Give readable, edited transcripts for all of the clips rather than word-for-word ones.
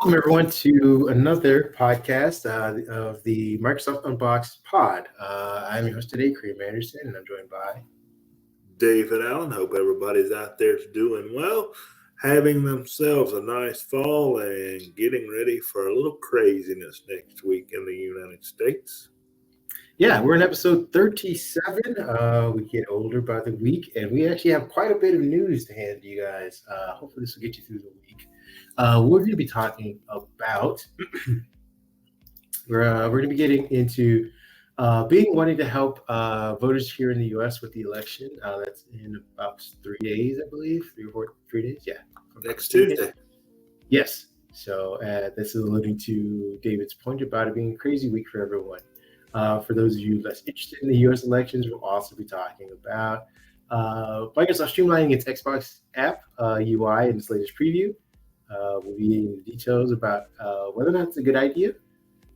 Welcome, everyone, to another podcast of the Microsoft Unboxed pod. I'm your host today, Kareem Anderson, and I'm joined by David Allen. Hope everybody's out there doing well, having themselves a nice fall and getting ready for a little craziness next week in the United States. Yeah, we're in episode 37. We get older by the week, and we actually have quite a bit of news to hand to you guys. Hopefully, this will get you through the week. We're going to be talking about we're going to be getting into wanting to help voters here in the U.S. with the election. That's in about 3 days, I believe, 3 days. Yeah, Next Tuesday. Yes. So this is alluding to David's point about it being a crazy week for everyone. For those of you less interested in the U.S. elections, we'll also be talking about Microsoft streamlining its Xbox app UI in its latest preview. We'll be getting the details about whether or not it's a good idea.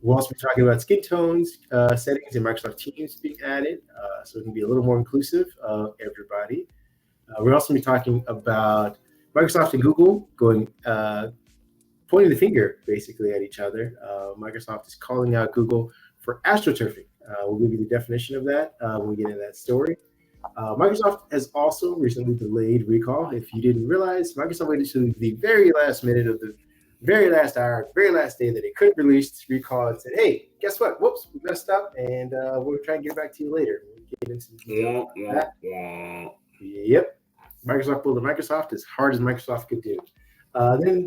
We'll also be talking about skin tones settings in Microsoft Teams being added, so it can be a little more inclusive of everybody. We'll also be talking about Microsoft and Google pointing the finger basically at each other. Microsoft is calling out Google for astroturfing. We'll give you the definition of that when we get into that story. Microsoft has also recently delayed recall. If you didn't realize, Microsoft waited to the very last minute of the very last hour, very last day that it could release recall and said, hey, guess what? Whoops, we messed up, and we'll try and get back to you later. We'll get into details on that. Yep. Microsoft pulled the Microsoft as hard as Microsoft could do. Then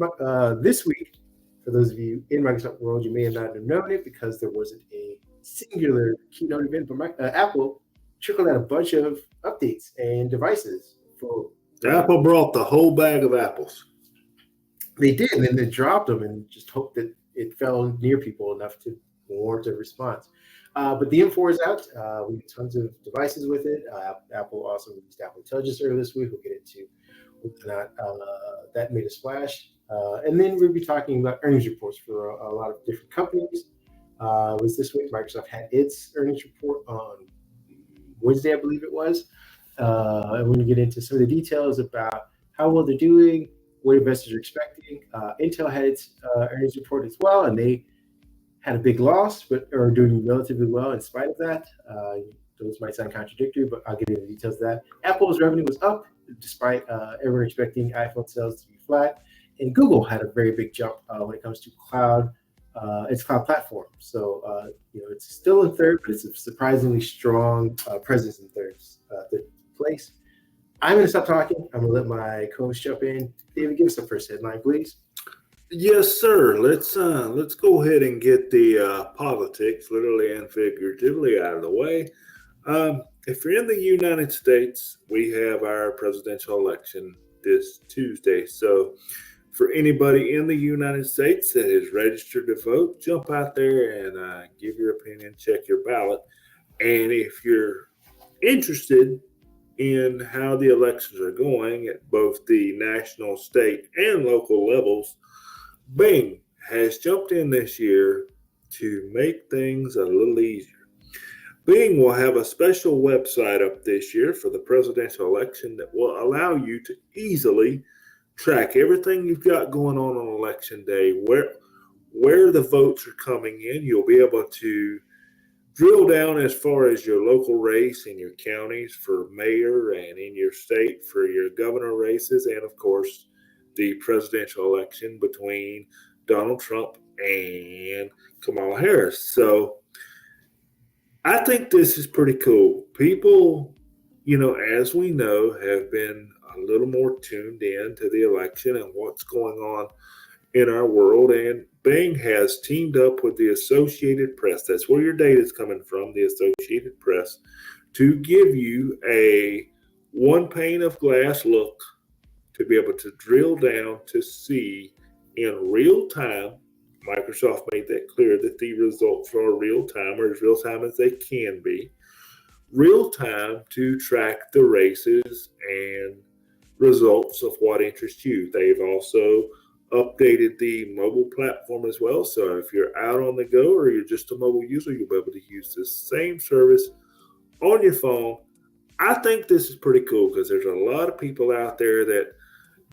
this week, for those of you in Microsoft world, you may have not known it because there wasn't a singular keynote event, but Apple trickled out a bunch of updates and devices. Apple brought the whole bag of apples. They did, and then they dropped them and just hoped that it fell near people enough to warrant a response. But the M4 is out. We have tons of devices with it. Apple also released Apple Intelligence earlier this week. We'll get into whether or not that made a splash. And then we'll be talking about earnings reports for a lot of different companies. Was this week Microsoft had its earnings report on Wednesday, I believe it was. And we're going to get into some of the details about how well they're doing, what investors are expecting. Intel had its earnings report as well, and they had a big loss, but are doing relatively well in spite of that. Those might sound contradictory, but I'll get into the details of that. Apple's revenue was up despite everyone expecting iPhone sales to be flat. And Google had a very big jump when it comes to its cloud platform. So, it's still in third, but it's a surprisingly strong presence in third place. I'm going to stop talking. I'm going to let my co-host jump in. David, give us the first headline, please. Yes, sir. Let's go ahead and get the politics, literally and figuratively, out of the way. If you're in the United States, we have our presidential election this Tuesday. So for anybody in the United States that is registered to vote, jump out there and give your opinion, check your ballot. And if you're interested in how the elections are going at both the national, state, and local levels, Bing has jumped in this year to make things a little easier. Bing will have a special website up this year for the presidential election that will allow you to easily track everything you've got going on election day, where the votes are coming in. You'll be able to drill down as far as your local race in your counties for mayor and in your state for your governor races, and of course the presidential election between Donald Trump and Kamala Harris. So I think this is pretty cool. People, as we know, have been a little more tuned in to the election and what's going on in our world. And Bing has teamed up with the Associated Press. That's where your data is coming from, the Associated Press, to give you a one pane of glass look to be able to drill down to see in real time. Microsoft made that clear that the results are real time, or as real time as they can be. Real time to track the races and results of what interests you. They've also updated the mobile platform as well. So if you're out on the go or you're just a mobile user, you'll be able to use the same service on your phone. I think this is pretty cool because there's a lot of people out there that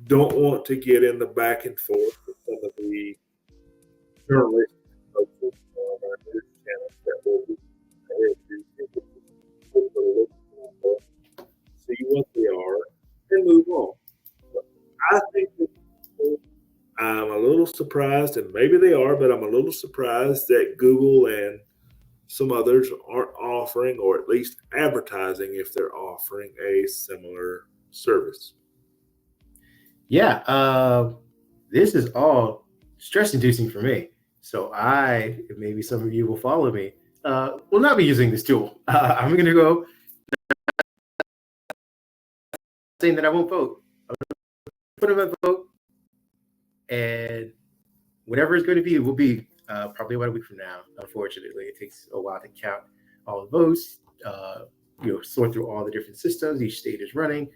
don't want to get in the back and forth with some of the journalists and folks on our news channels that will be prepared to see what they are and move on. But I think that I'm a little surprised, and maybe they are, but I'm a little surprised that Google and some others aren't offering, or at least advertising if they're offering a similar service. Yeah, this is all stress-inducing for me. So maybe some of you will follow me, will not be using this tool. I'm going to go saying that I won't vote. I'm going to put in my vote, and whatever it's going to be, it will be probably about a week from now. Unfortunately, it takes a while to count all the votes, sort through all the different systems each state is running.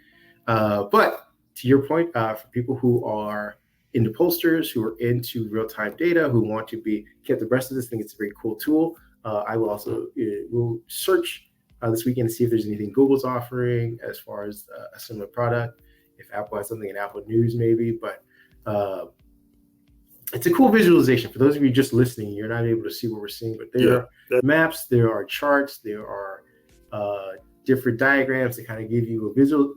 But to your point, for people who are into pollsters, who are into real-time data, who want to be kept abreast of this, I think it's a very cool tool. I will also will search this weekend to see if there's anything Google's offering as far as a similar product. If Apple has something in Apple News, maybe. But it's a cool visualization. For those of you just listening, you're not able to see what we're seeing, but there are maps, there are charts, there are different diagrams that kind of give you a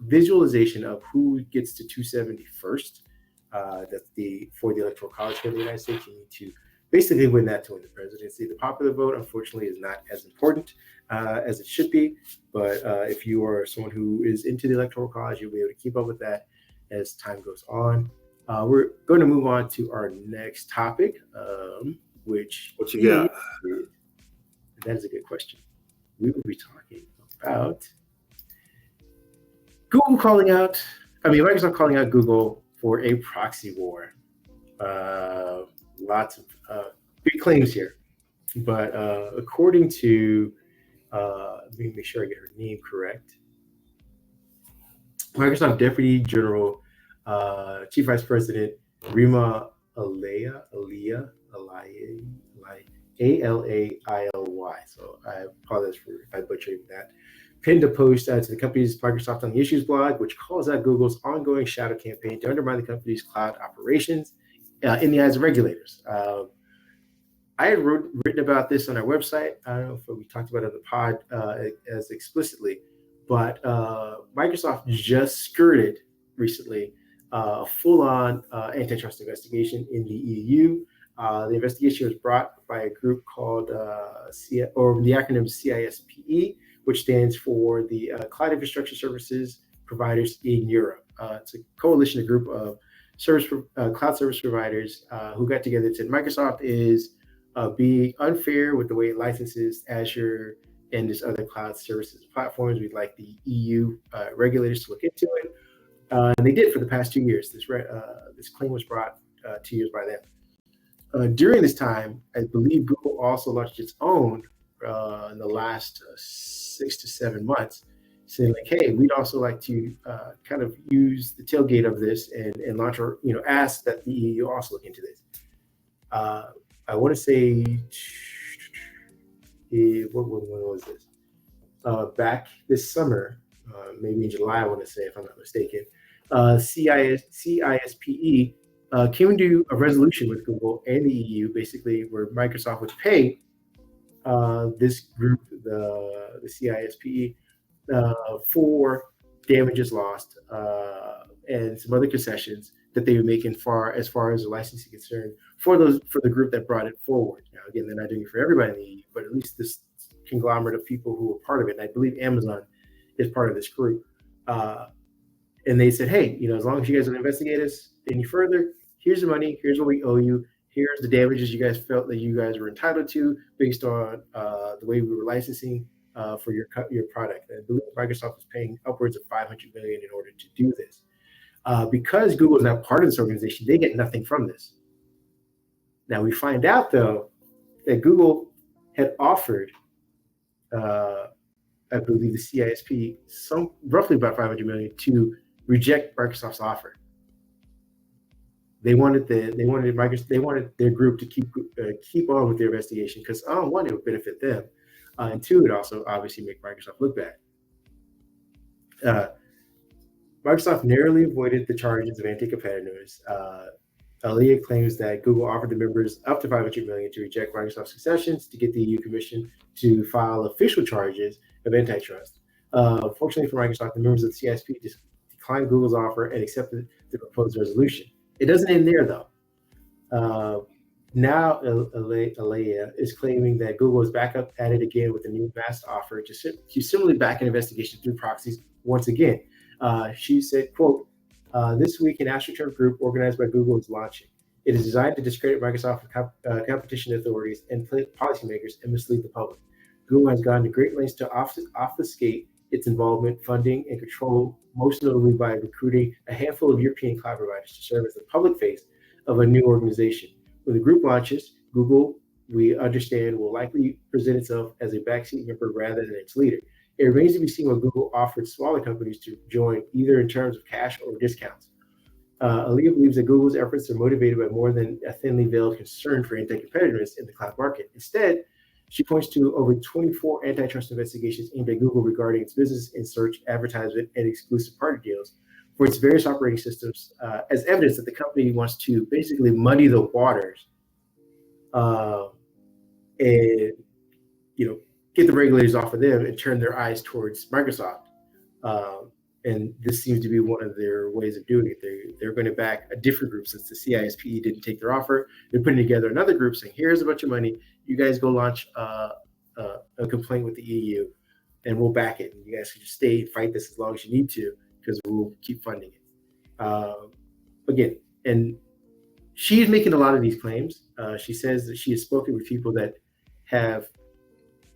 visualization of who gets to 270 first. That's for the Electoral College for the United States. You need to basically win that to win the presidency. The popular vote, unfortunately, is not as important as it should be. But if you are someone who is into the Electoral College, you'll be able to keep up with that as time goes on. We're going to move on to our next topic, which what you got? That is a good question. We will be talking about Microsoft calling out Google for a proxy war. Lots of big claims here, but according to, let me make sure I get her name correct. Microsoft Deputy General, Chief Vice President Rima Alaya, Alaily. So I apologize if I butchered that. Pinned a post to the company's Microsoft on the Issues blog, which calls out Google's ongoing shadow campaign to undermine the company's cloud operations in the eyes of regulators. I had written about this on our website. I don't know if we talked about it on the pod as explicitly, but Microsoft just skirted recently a full-on antitrust investigation in the EU. The investigation was brought by a group called the acronym CISPE, which stands for the Cloud Infrastructure Services Providers in Europe. It's a coalition, a group of cloud service providers who got together and said Microsoft is being unfair with the way it licenses Azure and its other cloud services platforms. We'd like the EU regulators to look into it. And they did for the past 2 years. This claim was brought 2 years by them. During this time, I believe Google also launched its own in the last 6 to 7 months, saying like, hey, we'd also like to kind of use the tailgate of this and launch or, ask that the EU also look into this. I want to say, when was this? Back this summer, maybe in July, I want to say, if I'm not mistaken, CISPE came to a resolution with Google and the EU, basically, where Microsoft would pay this group, the CISPE, for damages lost and some other concessions that they would make as far as the licensing concerned for the group that brought it forward. Now, again, they're not doing it for everybody in the EU, but at least this conglomerate of people who are part of it. And I believe Amazon is part of this group. And they said, hey, as long as you guys don't investigate us any further, here's the money, here's what we owe you, here's the damages you guys felt that you guys were entitled to based on the way we were licensing for your product. And I believe Microsoft is paying upwards of $500 million in order to do this. Because Google is not part of this organization, they get nothing from this. Now we find out, though, that Google had offered, I believe, the CISP roughly about $500 million to reject Microsoft's offer. They wanted their group to keep on with their investigation because one, it would benefit them, and two, it also obviously make Microsoft look bad. Microsoft narrowly avoided the charges of anti-competitiveness. Aaliyah claims that Google offered the members up to $500 million to reject Microsoft's concessions to get the EU Commission to file official charges of antitrust. Fortunately for Microsoft, the members of the CISP declined Google's offer and accepted the proposed resolution. It doesn't end there, though. Now, Alea is claiming that Google is back up at it again with a new vast offer to similarly back an investigation through proxies once again. She said, quote, this week an AstroTurf group organized by Google is launching. It is designed to discredit Microsoft competition authorities and policymakers and mislead the public. Google has gone to great lengths to obfuscate its involvement, funding, and control, most notably by recruiting a handful of European cloud providers to serve as the public face of a new organization. When the group launches, Google, we understand, will likely present itself as a backseat member rather than its leader. It remains to be seen what Google offered smaller companies to join, either in terms of cash or discounts. Aaliyah believes that Google's efforts are motivated by more than a thinly veiled concern for anti-competitiveness in the cloud market. Instead, she points to over 24 antitrust investigations aimed at Google regarding its business in search, advertisement, and exclusive party deals for its various operating systems as evidence that the company wants to basically muddy the waters and get the regulators off of them and turn their eyes towards Microsoft. And this seems to be one of their ways of doing it. They're going to back a different group since the CISP didn't take their offer. They're putting together another group saying, here's a bunch of money. You guys go launch a complaint with the EU and we'll back it. And you guys can just stay and fight this as long as you need to because we'll keep funding it. Again, and she's making a lot of these claims. She says that she has spoken with people that have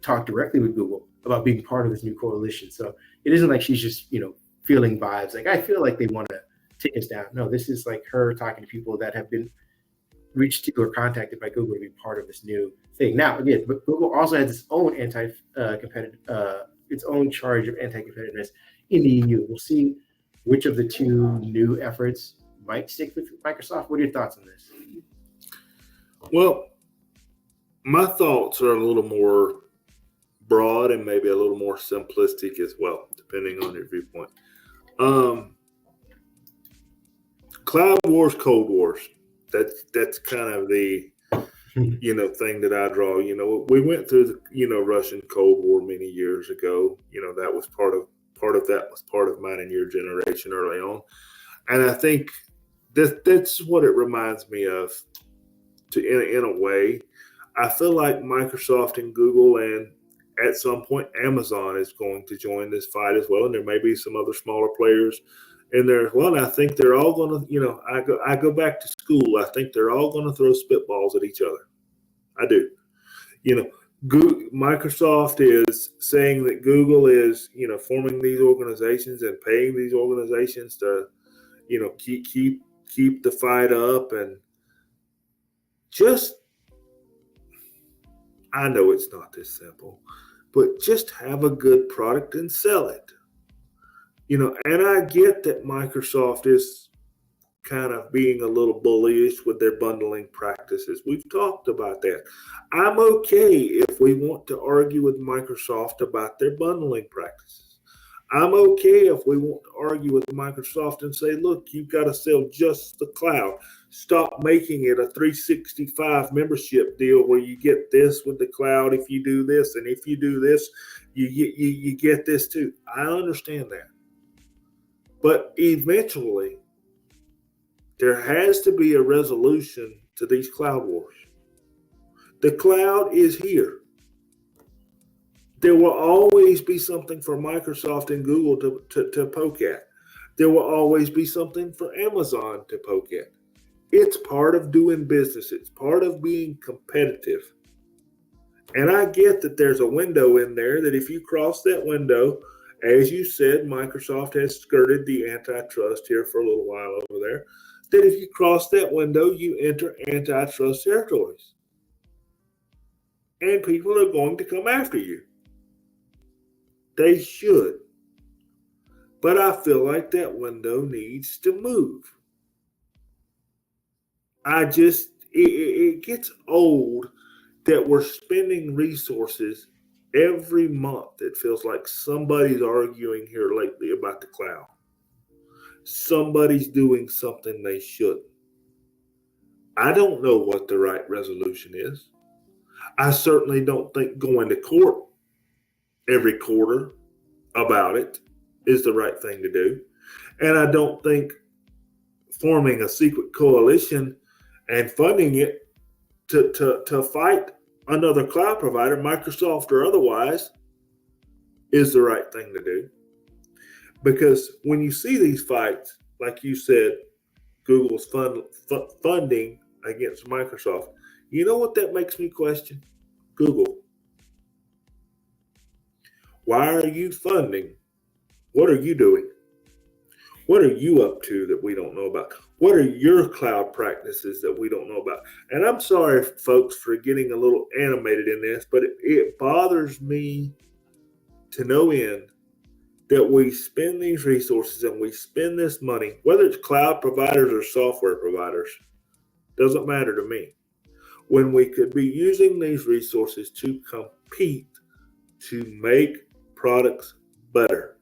talked directly with Google about being part of this new coalition. So it isn't like she's just, feeling vibes. Like, I feel like they want to take us down. No, this is like her talking to people that have been reached to or contacted by Google to be part of this new thing. Now, again, but Google also has its own its own charge of anti-competitiveness in the EU. We'll see which of the two new efforts might stick with Microsoft. What are your thoughts on this? Well, my thoughts are a little more broad and maybe a little more simplistic as well, depending on your viewpoint. Cloud wars, cold wars. That's kind of the thing that I draw. We went through the Russian Cold War many years ago. That was part of that was part of mine and your generation early on, and I think that's what it reminds me of. In a way, I feel like Microsoft and Google and at some point Amazon is going to join this fight as well, and there may be some other smaller players in there as well. And I think they're all going to, I go back to school. I think they're all going to throw spitballs at each other. I do. Microsoft is saying that Google is, forming these organizations and paying these organizations to, keep the fight up and just. I know it's not this simple, but just have a good product and sell it. And I get that Microsoft is kind of being a little bullyish with their bundling practices. We've talked about that. I'm okay if we want to argue with Microsoft about their bundling practices. I'm okay if we want to argue with Microsoft and say, look, you've got to sell just the cloud. Stop making it a 365 membership deal where you get this with the cloud if you do this, and if you do this, you get this too. I understand that. But eventually, there has to be a resolution to these cloud wars. The cloud is here. There will always be something for Microsoft and Google to poke at. There will always be something for Amazon to poke at. It's part of doing business. It's part of being competitive. And I get that there's a window in there that if you cross that window, as you said, Microsoft has skirted the antitrust here for a little while over there, that if you cross that window, you enter antitrust territories. And people are going to come after you. They should. But I feel like that window needs to move. It gets old that we're spending resources every month. It feels like somebody's arguing here lately about the cloud. Somebody's doing something they shouldn't. I don't know what the right resolution is. I certainly don't think going to court every quarter about it is the right thing to do. And I don't think forming a secret coalition and funding it to fight another cloud provider, Microsoft or otherwise, is the right thing to do. Because when you see these fights, like you said, Google's funding against Microsoft, you know what that makes me question? Google. Why are you funding? What are you doing? What are you up to that we don't know about? What are your cloud practices that we don't know about? And I'm sorry, folks, for getting a little animated in this, but it bothers me to no end that we spend these resources and we spend this money, whether it's cloud providers or software providers, doesn't matter to me, when we could be using these resources to compete to make products better.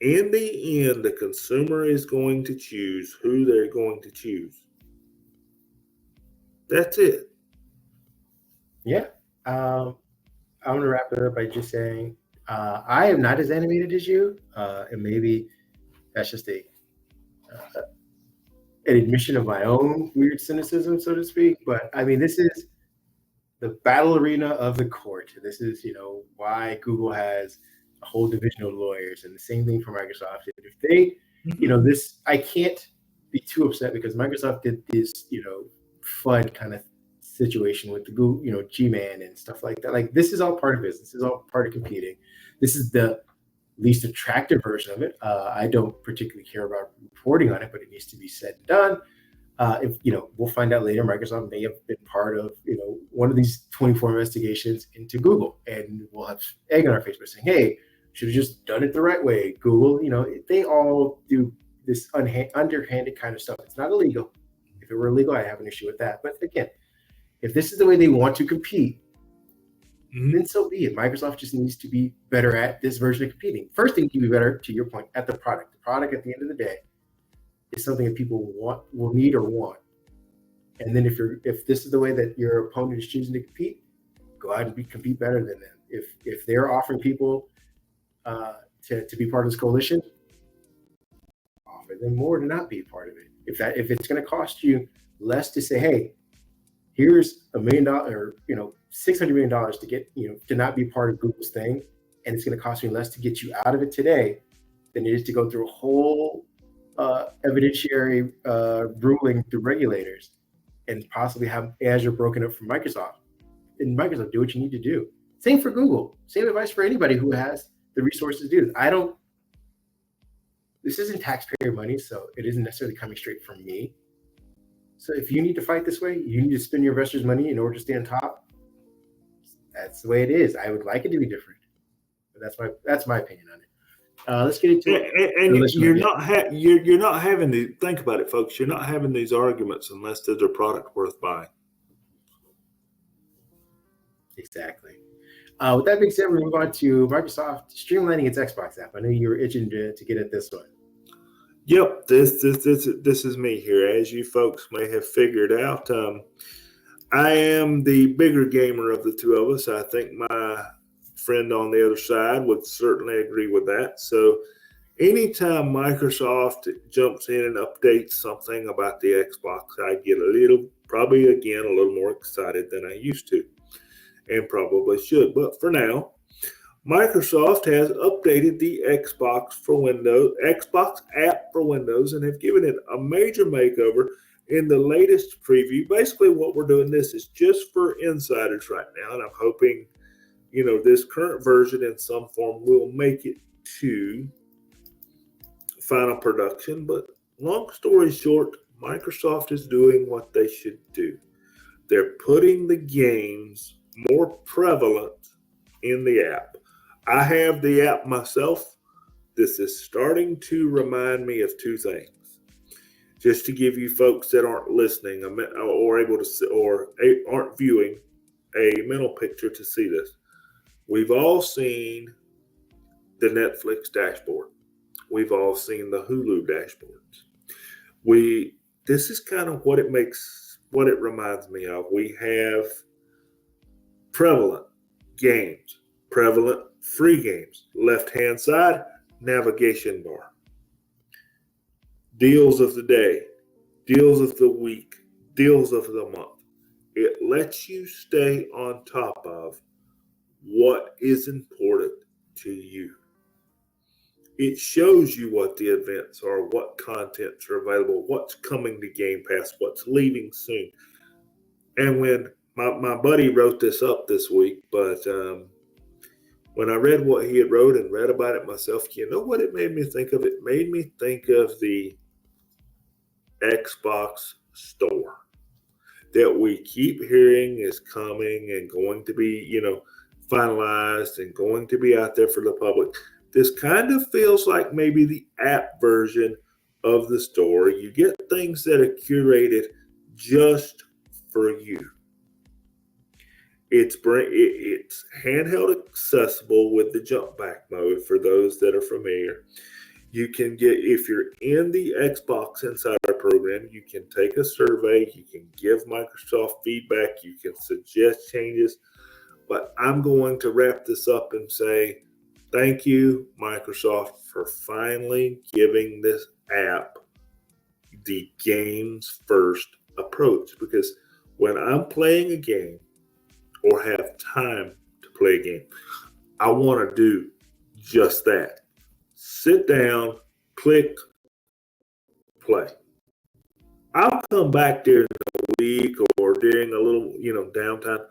In the end, the consumer is going to choose who they're going to choose. That's it. Yeah. I'm going to wrap it up by just saying I am not as animated as you, and maybe that's just an admission of my own weird cynicism, so to speak. But I mean, this is the battle arena of the court. This is, why Google has a whole division of lawyers, and the same thing for Microsoft. If they, I can't be too upset because Microsoft did this, FUD kind of situation with the Google, G-Man and stuff like that. Like, this is all part of business. This is all part of competing. This is the least attractive version of it. I don't particularly care about reporting on it, but it needs to be said and done. If we'll find out later, Microsoft may have been part of one of these 24 investigations into Google, and we'll have egg on our face by saying, "Hey, should have just done it the right way." Google, they all do this underhanded kind of stuff. It's not illegal. If it were illegal, I have an issue with that. But again, if this is the way they want to compete, then so be it. Microsoft just needs to be better at this version of competing. First thing to be better, to your point, at the product. The product at the end of the day is something that people will need or want. And then if this is the way that your opponent is choosing to compete, go out and compete better than them. If they're offering people to be part of this coalition, offer them more to not be a part of it. If it's going to cost you less to say, hey, here's $1 million or $600 million to get to not be part of Google's thing, and it's going to cost me less to get you out of it today than it is to go through a whole evidentiary ruling through regulators and possibly have Azure broken up from Microsoft. And Microsoft, do what you need to do. Same for Google. Same advice for anybody who has the resources to do this. This isn't taxpayer money, so it isn't necessarily coming straight from me. So if you need to fight this way, you need to spend your investors' money in order to stay on top. That's the way it is. I would like it to be different, but that's my opinion on it. Let's get into it. And you're not having to think about it, folks. You're not having these arguments unless there's a product worth buying. Exactly. With that being said, we're going to move on to Microsoft streamlining its Xbox app. I know you were itching to get at this one. Yep, this is me here. As you folks may have figured out, I am the bigger gamer of the two of us. I think my friend on the other side would certainly agree with that. So anytime Microsoft jumps in and updates something about the Xbox, I get probably a little more excited than I used to, and probably should. But for now, Microsoft has updated the Xbox app for Windows, and have given it a major makeover in the latest preview. Basically, what we're doing, this is just for insiders right now, and I'm hoping this current version in some form will make it to final production. But long story short, Microsoft is doing what they should do. They're putting the games more prevalent in the app. I have the app myself. This is starting to remind me of two things. Just to give you folks that aren't listening or able to see, or aren't viewing, a mental picture to see this. We've all seen the Netflix dashboard. We've all seen the Hulu dashboards. We this is kind of what it reminds me of. We have prevalent games, prevalent free games. Left-hand side, navigation bar. Deals of the day, deals of the week, deals of the month. It lets you stay on top of what is important to you. It shows you what the events are, what contents are available, what's coming to Game Pass, what's leaving soon. And when my buddy wrote this up this week, but when I read what he had wrote and read about it myself, you know what it made me think of? It made me think of the Xbox store that we keep hearing is coming and going to be, finalized and going to be out there for the public. This kind of feels like maybe the app version of the store. You get things that are curated just for you. It's handheld accessible with the jump back mode for those that are familiar. You can get, if you're in the Xbox Insider program, you can take a survey, you can give Microsoft feedback, you can suggest changes. But I'm going to wrap this up and say, thank you, Microsoft, for finally giving this app the games first approach. Because when I'm playing a game or have time to play a game, I want to do just that. Sit down, click, play. I'll come back during the week or during a little, downtime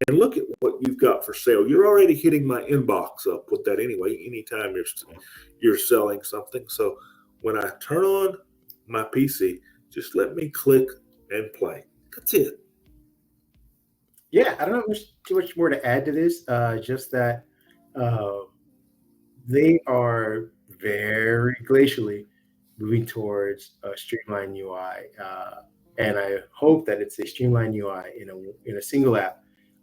and look at what you've got for sale. You're already hitting my inbox up with that anyway, anytime you're selling something. So when I turn on my PC, just let me click and play. That's it. Yeah, I don't know too much more to add to this. Just that they are very glacially moving towards a streamlined UI, and I hope that it's a streamlined UI in a single app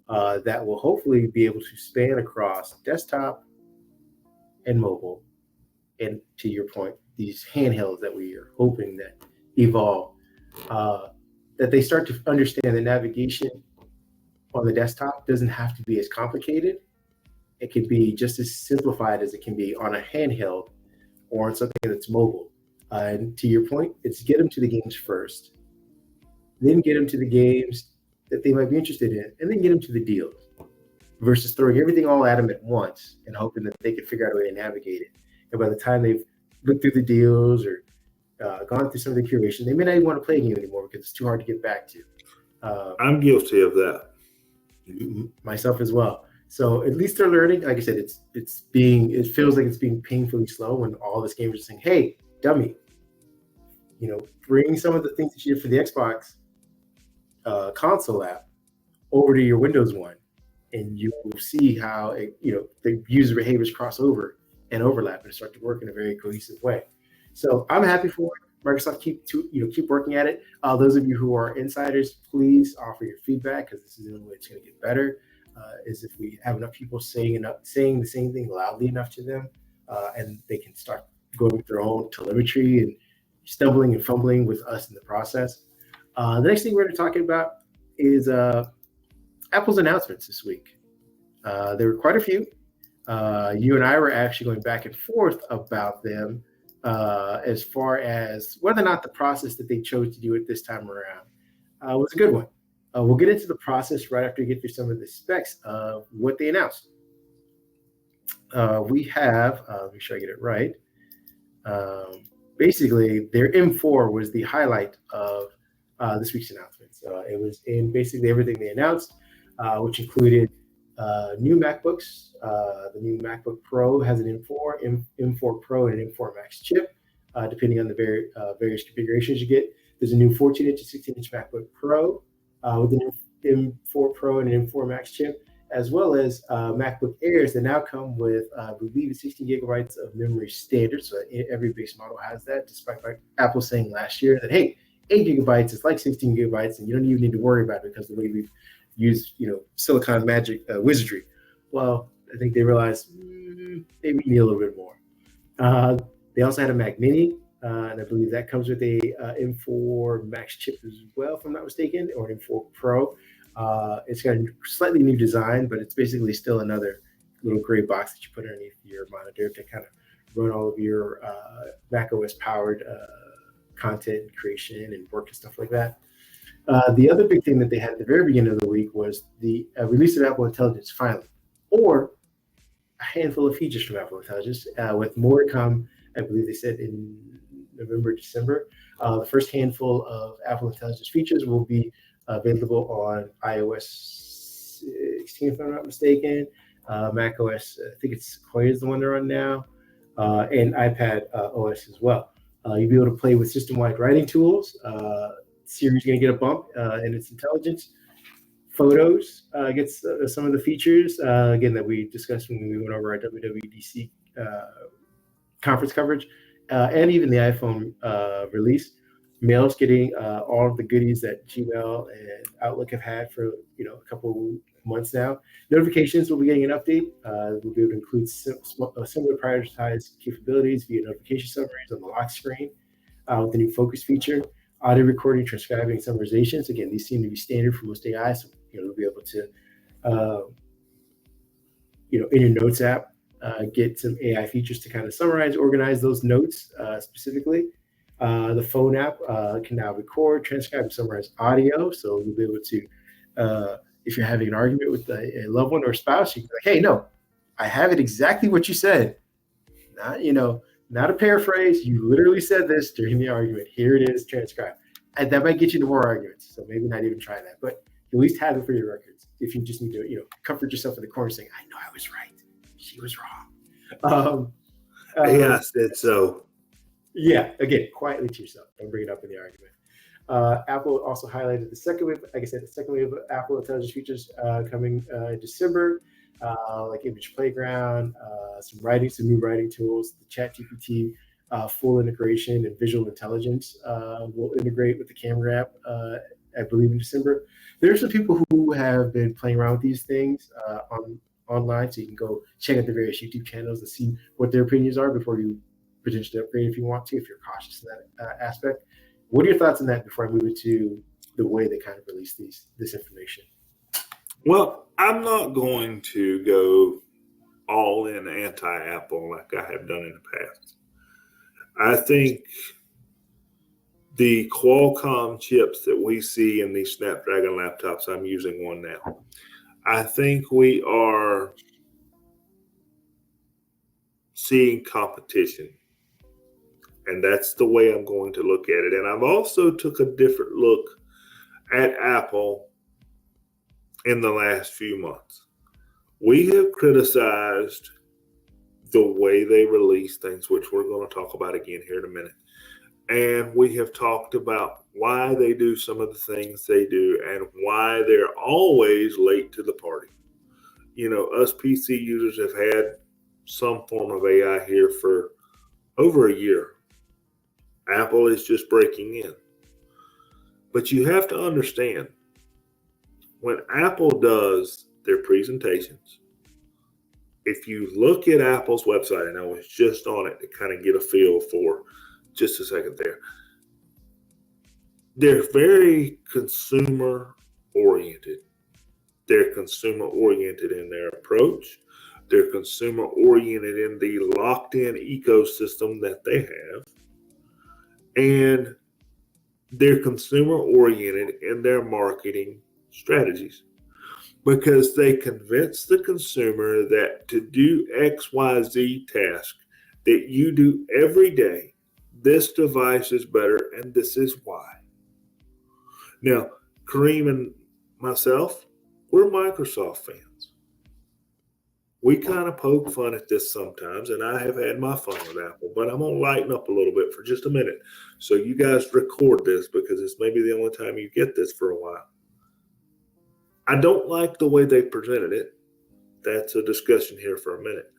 that will hopefully be able to span across desktop and mobile. And to your point, these handhelds that we are hoping that evolve, that they start to understand the navigation on the desktop doesn't have to be as complicated. It can be just as simplified as it can be on a handheld or on something that's mobile. And to your point, it's get them to the games first, then get them to the games that they might be interested in, and then get them to the deals versus throwing everything all at them at once and hoping that they can figure out a way to navigate it. And by the time they've looked through the deals or gone through some of the curation, they may not even want to play a game anymore because it's too hard to get back to. I'm guilty of that. Myself as well. So at least they're learning. Like I said, it feels like it's being painfully slow when all this game is saying, hey, dummy, bring some of the things that you did for the Xbox console app over to your Windows one, and you will see how the user behaviors cross over and overlap and start to work in a very cohesive way. So I'm happy for it. Microsoft keep working at it. Those of you who are insiders, please offer your feedback because this is the only way it's going to get better. Is if we have enough people saying the same thing loudly enough to them, and they can start going with their own telemetry and stumbling and fumbling with us in the process. The next thing we're going to be talking about is Apple's announcements this week. There were quite a few. You and I were actually going back and forth about them as far as whether or not the process that they chose to do it this time around was a good one. We'll get into the process right after we get through some of the specs of what they announced. We have, make sure I get it right. Basically, their M4 was the highlight of this week's announcements. It was in basically everything they announced, which included new MacBooks. The new MacBook Pro has an M4, M4 Pro, and an M4 Max chip, depending on the various configurations you get. There's a new 14-inch and 16-inch MacBook Pro with an M4 Pro and an M4 Max chip, as well as MacBook Airs that now come with, I believe, 16 gigabytes of memory standard. So every base model has that, despite Apple saying last year that, hey, 8 gigabytes is like 16 gigabytes, and you don't even need to worry about it because the way we've used, Silicon Magic wizardry. Well, I think they realized maybe we need a little bit more. They also had a Mac Mini And I believe that comes with a M4 Max chip as well, if I'm not mistaken, or an M4 Pro. It's got a slightly new design, but it's basically still another little gray box that you put underneath your monitor to kind of run all of your Mac OS powered content creation and work and stuff like that. The other big thing that they had at the very beginning of the week was the release of Apple Intelligence finally, or a handful of features from Apple Intelligence, with more to come. I believe they said in November, December. The first handful of Apple Intelligence features will be available on iOS 16, if I'm not mistaken. Mac OS, I think it's Sequoia is the one they're on now, and iPad OS as well. You'll be able to play with system-wide writing tools. Siri's going to get a bump in its intelligence. Photos gets some of the features, again, that we discussed when we went over our WWDC conference coverage, and even the iPhone release. Mail's getting all of the goodies that Gmail and Outlook have had for a couple months now. Notifications will be getting an update. We'll be able to include similar prioritized capabilities via notification summaries on the lock screen with the new focus feature. Audio recording, transcribing, summarizations. Again, these seem to be standard for most AI, so you'll be able to, in your Notes app, get some AI features to kind of summarize, organize those notes specifically. The phone app can now record, transcribe, and summarize audio, so you'll be able to, if you're having an argument with a loved one or a spouse, you can be like, "Hey, no, I have it exactly what you said. Not a paraphrase. You literally said this during the argument. Here it is, transcribed." And that might get you to more arguments. So maybe not even try that, but at least have it for your records. If you just need to, comfort yourself in the corner saying, "I know I was right. She was wrong." I said so. Yeah, again, quietly to yourself. Don't bring it up in the argument. Apple also highlighted the second wave, like I said, the second wave of Apple Intelligence features coming in December, like Image Playground, some new writing tools, the ChatGPT full integration and visual intelligence will integrate with the camera app, I believe, in December. There are some people who have been playing around with these things online, so you can go check out the various YouTube channels to see what their opinions are before you potentially upgrade if you want to, if you're cautious in that aspect. What are your thoughts on that before I move into the way they kind of release this information? Well, I'm not going to go all in anti-Apple like I have done in the past. I think the Qualcomm chips that we see in these Snapdragon laptops, I'm using one now. I think we are seeing competition. And that's the way I'm going to look at it. And I've also took a different look at Apple in the last few months. We have criticized the way they release things, which we're going to talk about again here in a minute. And we have talked about why they do some of the things they do and why they're always late to the party. Us PC users have had some form of AI here for over a year. Apple is just breaking in. But you have to understand, when Apple does their presentations, if you look at Apple's website, and I was just on it to kind of get a feel for just a second there, they're very consumer oriented. They're consumer oriented in their approach. They're consumer oriented in the locked in ecosystem that they have. And they're consumer oriented in their marketing strategies because they convince the consumer that to do XYZ task that you do every day, this device is better and this is why. Now, Kareem and myself, we're Microsoft fans. We kind of poke fun at this sometimes, and I have had my fun with Apple, but I'm going to lighten up a little bit for just a minute. So you guys record this because it's maybe the only time you get this for a while. I don't like the way they presented it. That's a discussion here for a minute.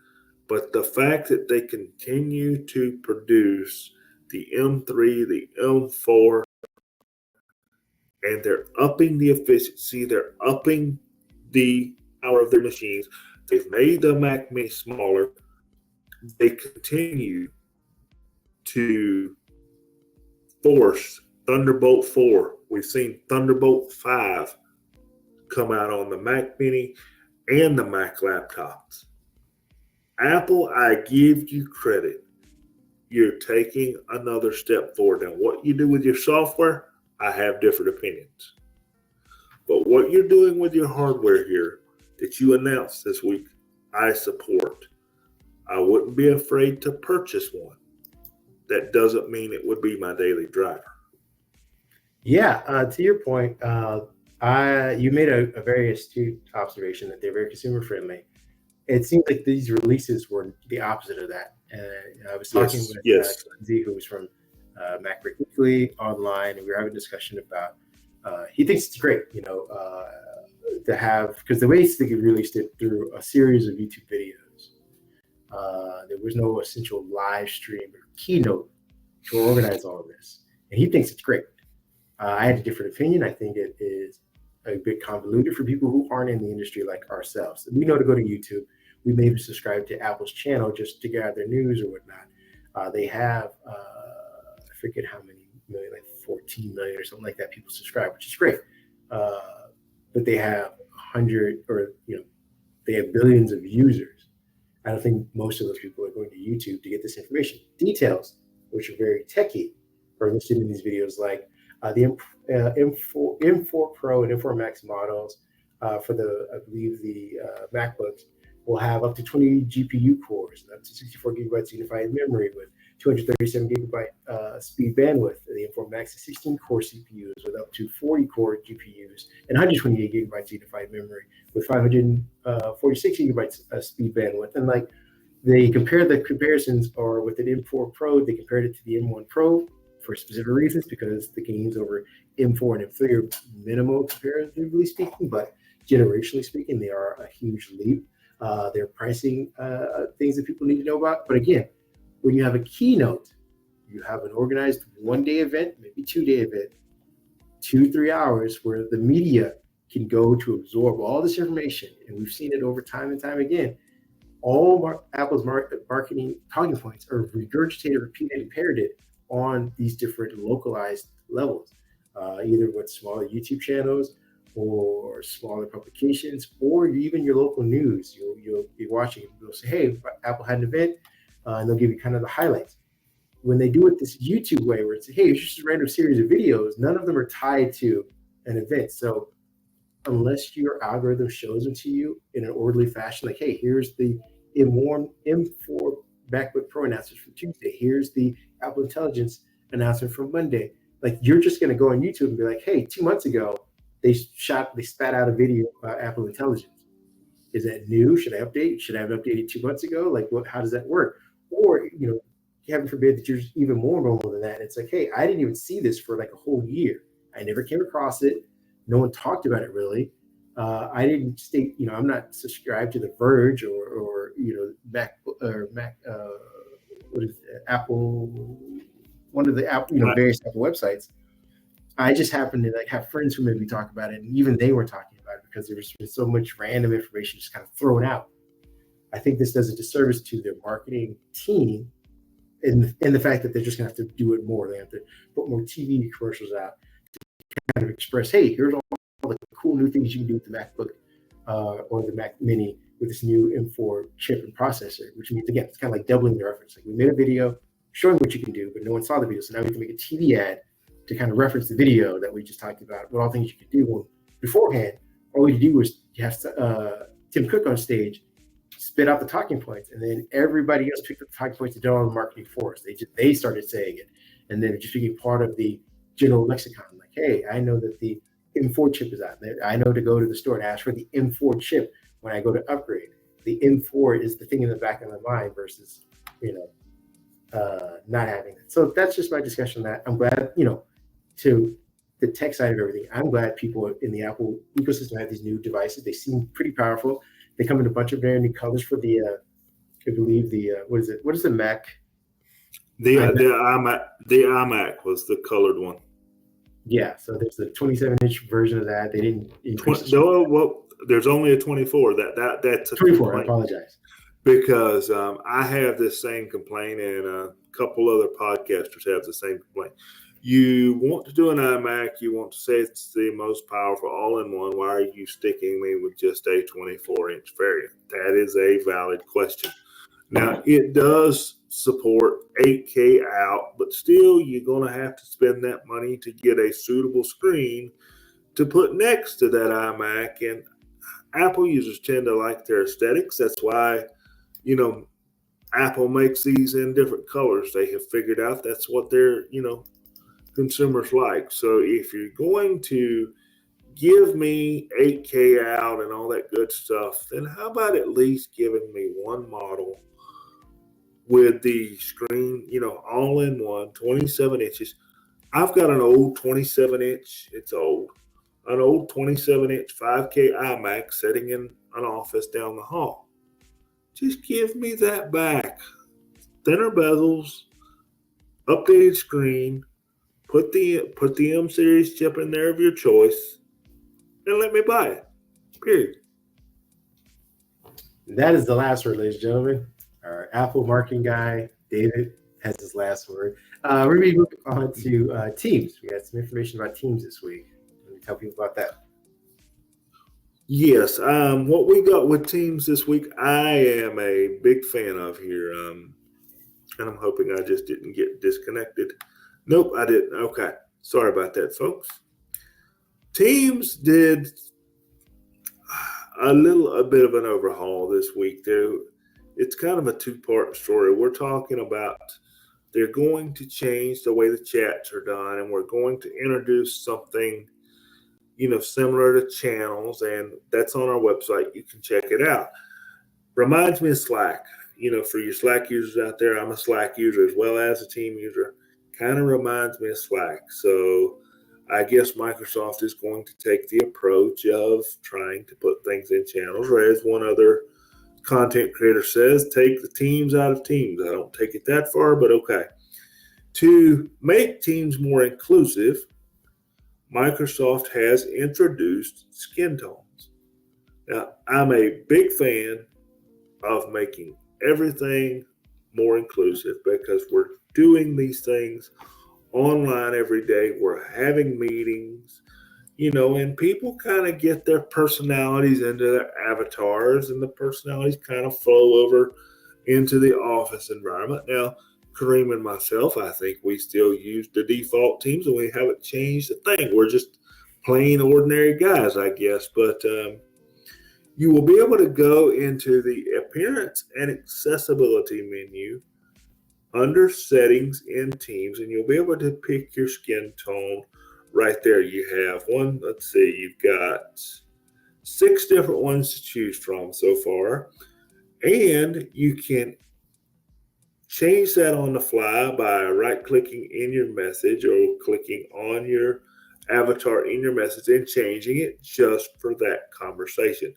But the fact that they continue to produce the M3, the M4, and they're upping the efficiency, they're upping the power of their machines. They've made the Mac Mini smaller. They continue to forced Thunderbolt 4. We've seen Thunderbolt 5 come out on the Mac Mini and the Mac laptops. Apple, I give you credit. You're taking another step forward. Now, what you do with your software, I have different opinions. But what you're doing with your hardware here that you announced this week, I support. I wouldn't be afraid to purchase one. That doesn't mean it would be my daily driver. Yeah, to your point, you made a very astute observation that they're very consumer friendly. It seems like these releases were the opposite of that. I was talking with Lindsay, who was from MacBreak Weekly online, and we were having a discussion about. He thinks it's great, to have, because the way they released it through a series of YouTube videos. There was no essential live stream or keynote to organize all of this, and he thinks it's great. I had a different opinion. I think it is a bit convoluted for people who aren't in the industry like ourselves. We know to go to YouTube. We maybe subscribe to Apple's channel just to gather news or whatnot. They have, I forget how many million, like 14 million or something like that, people subscribe, which is great. But they have 100 or, they have billions of users. I don't think most of those people are going to YouTube to get this information. Details, which are very techy, are listed in these videos, like the M4 Pro and M4 Max models for I believe the MacBooks will have up to 20 GPU cores, up to 64 gigabytes unified memory with 237 gigabyte speed bandwidth. The M4 Max is 16 core CPUs with up to 40 core GPUs and 128 gigabytes unified memory with 546 gigabytes speed bandwidth. And like they compared the comparisons, or with an M4 Pro, they compared it to the M1 Pro for specific reasons, because the gains over M4 and M3 are minimal comparatively speaking, but generationally speaking, they are a huge leap. They're pricing things that people need to know about. But again, when you have a keynote, you have an organized one-day event, maybe two-day event, 2-3 hours where the media can go to absorb all this information. And we've seen it over time and time again. All Apple's marketing talking points are regurgitated, repeated, and parroted on these different localized levels, either with smaller YouTube channels or smaller publications, or even your local news. You'll be watching, they'll say, hey, Apple had an event, and they'll give you kind of the highlights. When they do it this YouTube way, where it's, hey, it's just a random series of videos, none of them are tied to an event. So unless your algorithm shows them to you in an orderly fashion, like, hey, here's the M4 MacBook Pro announcements from Tuesday, here's the Apple Intelligence announcement from Monday, like, you're just going to go on YouTube and be like, hey, 2 months ago, they spat out a video about Apple Intelligence. Is that new? Should I update? Should I have updated 2 months ago? Like, how does that work? Or, heaven forbid that you're even more normal than that. It's like, hey, I didn't even see this for like a whole year. I never came across it. No one talked about it really. I didn't state, I'm not subscribed to The Verge or Mac, what is it, Apple, one of the Apple, various Apple websites. I just happened to have friends who maybe talk about it, and even they were talking about it because there was so much random information just kind of thrown out. I think this does a disservice to their marketing team in the fact that they're just going to have to do it more. They have to put more TV commercials out to kind of express, hey, here's all the cool new things you can do with the MacBook or the Mac Mini with this new M4 chip and processor, which means, again, it's kind of like doubling the reference. Like, we made a video showing what you can do, but no one saw the video. So now we can make a TV ad to kind of reference the video that we just talked about, what all things you could do. Well, beforehand, all you do was you have Tim Cook on stage, spit out the talking points, and then everybody else picked up the talking points and did all the marketing for us. They started saying it, and then it just became part of the general lexicon. Like, hey, I know that the M4 chip is out there. I know to go to the store and ask for the M4 chip when I go to upgrade. The M4 is the thing in the back of my mind versus, not having it. So that's just my discussion on that. I'm glad, to the tech side of everything, I'm glad people in the Apple ecosystem have these new devices. They seem pretty powerful. They come in a bunch of very new colors for the, I believe the, what is it? What is the Mac? The iMac was the colored one. Yeah, so there's the 27-inch version of that. They didn't increase. There's only a 24. That's a 24. complaint. I apologize. Because I have this same complaint, and a couple other podcasters have the same complaint. You want to do an iMac, you want to say it's the most powerful all-in-one. Why are you sticking me with just a 24-inch variant? That is a valid question. Now, it does support 8K out, but still, you're going to have to spend that money to get a suitable screen to put next to that iMac. And Apple users tend to like their aesthetics. That's why, Apple makes these in different colors. They have figured out that's what their, consumers like. So if you're going to give me 8K out and all that good stuff, then how about at least giving me one model with the screen, all in one, 27 inches. I've got an old 27 inch, it's old, an old 27 inch 5K iMac sitting in an office down the hall. Just give me that back. Thinner bezels, updated screen, put the M series chip in there of your choice, and let me buy it. Period. That is the last word, ladies and gentlemen. Our Apple marketing guy, David, has his last word. We're going to move on to Teams. We had some information about Teams this week. Let me tell people about that. Yes, what we got with Teams this week, I am a big fan of here, and I'm hoping I just didn't get disconnected. Nope, I didn't. Okay, sorry about that, folks. Teams did a bit of an overhaul this week. It's kind of a two-part story. We're talking about they're going to change the way the chats are done, and we're going to introduce something, similar to channels, and that's on our website. You can check it out. Reminds me of Slack. For your Slack users out there, I'm a Slack user as well as a team user. Kind of reminds me of Slack. So I guess Microsoft is going to take the approach of trying to put things in channels, or as one other content creator says, take the teams out of Teams. I don't take it that far, but okay. To make Teams more inclusive, Microsoft has introduced skin tones. Now, I'm a big fan of making everything more inclusive because we're doing these things online every day. We're having meetings, and people kind of get their personalities into their avatars, and the personalities kind of flow over into the office environment. Now, Kareem and myself, I think we still use the default Teams, and we haven't changed a thing. We're just plain ordinary guys, I guess. But you will be able to go into the appearance and accessibility menu under settings in Teams, and you'll be able to pick your skin tone right there. You have you've got 6 different ones to choose from so far, and you can change that on the fly by right-clicking in your message or clicking on your avatar in your message and changing it just for that conversation.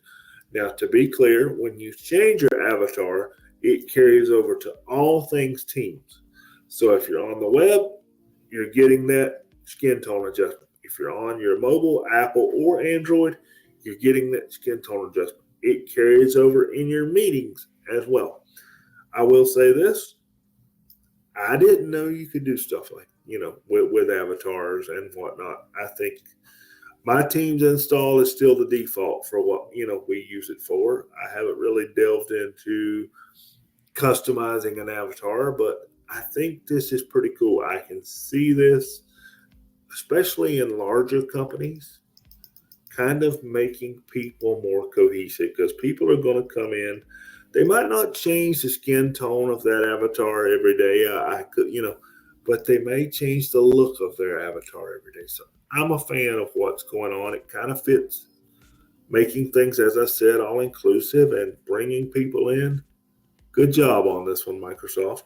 Now, to be clear, when you change your avatar, it carries over to all things Teams. So if you're on the web, you're getting that skin tone adjustment. If you're on your mobile, Apple, or Android, you're getting that skin tone adjustment. It carries over in your meetings as well. I will say this. I didn't know you could do stuff like, with avatars and whatnot. I think my Teams install is still the default for what, we use it for. I haven't really delved into customizing an avatar, but I think this is pretty cool. I can see this, especially in larger companies, kind of making people more cohesive, because people are going to come in. They might not change the skin tone of that avatar every day. But they may change the look of their avatar every day. So I'm a fan of what's going on. It kind of fits making things, as I said, all inclusive and bringing people in. Good job on this one, Microsoft.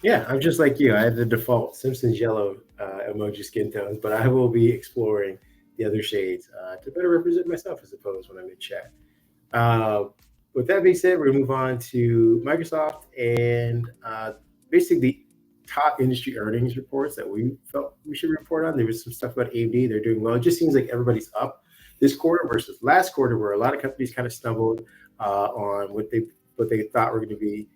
Yeah, I'm just like you. I have the default Simpsons yellow emoji skin tones, but I will be exploring the other shades to better represent myself, I suppose, when I'm in chat. With that being said, we're going to move on to Microsoft and basically the top industry earnings reports that we felt we should report on. There was some stuff about AMD. They're doing well. It just seems like everybody's up this quarter versus last quarter, where a lot of companies kind of stumbled on what they thought were going to be,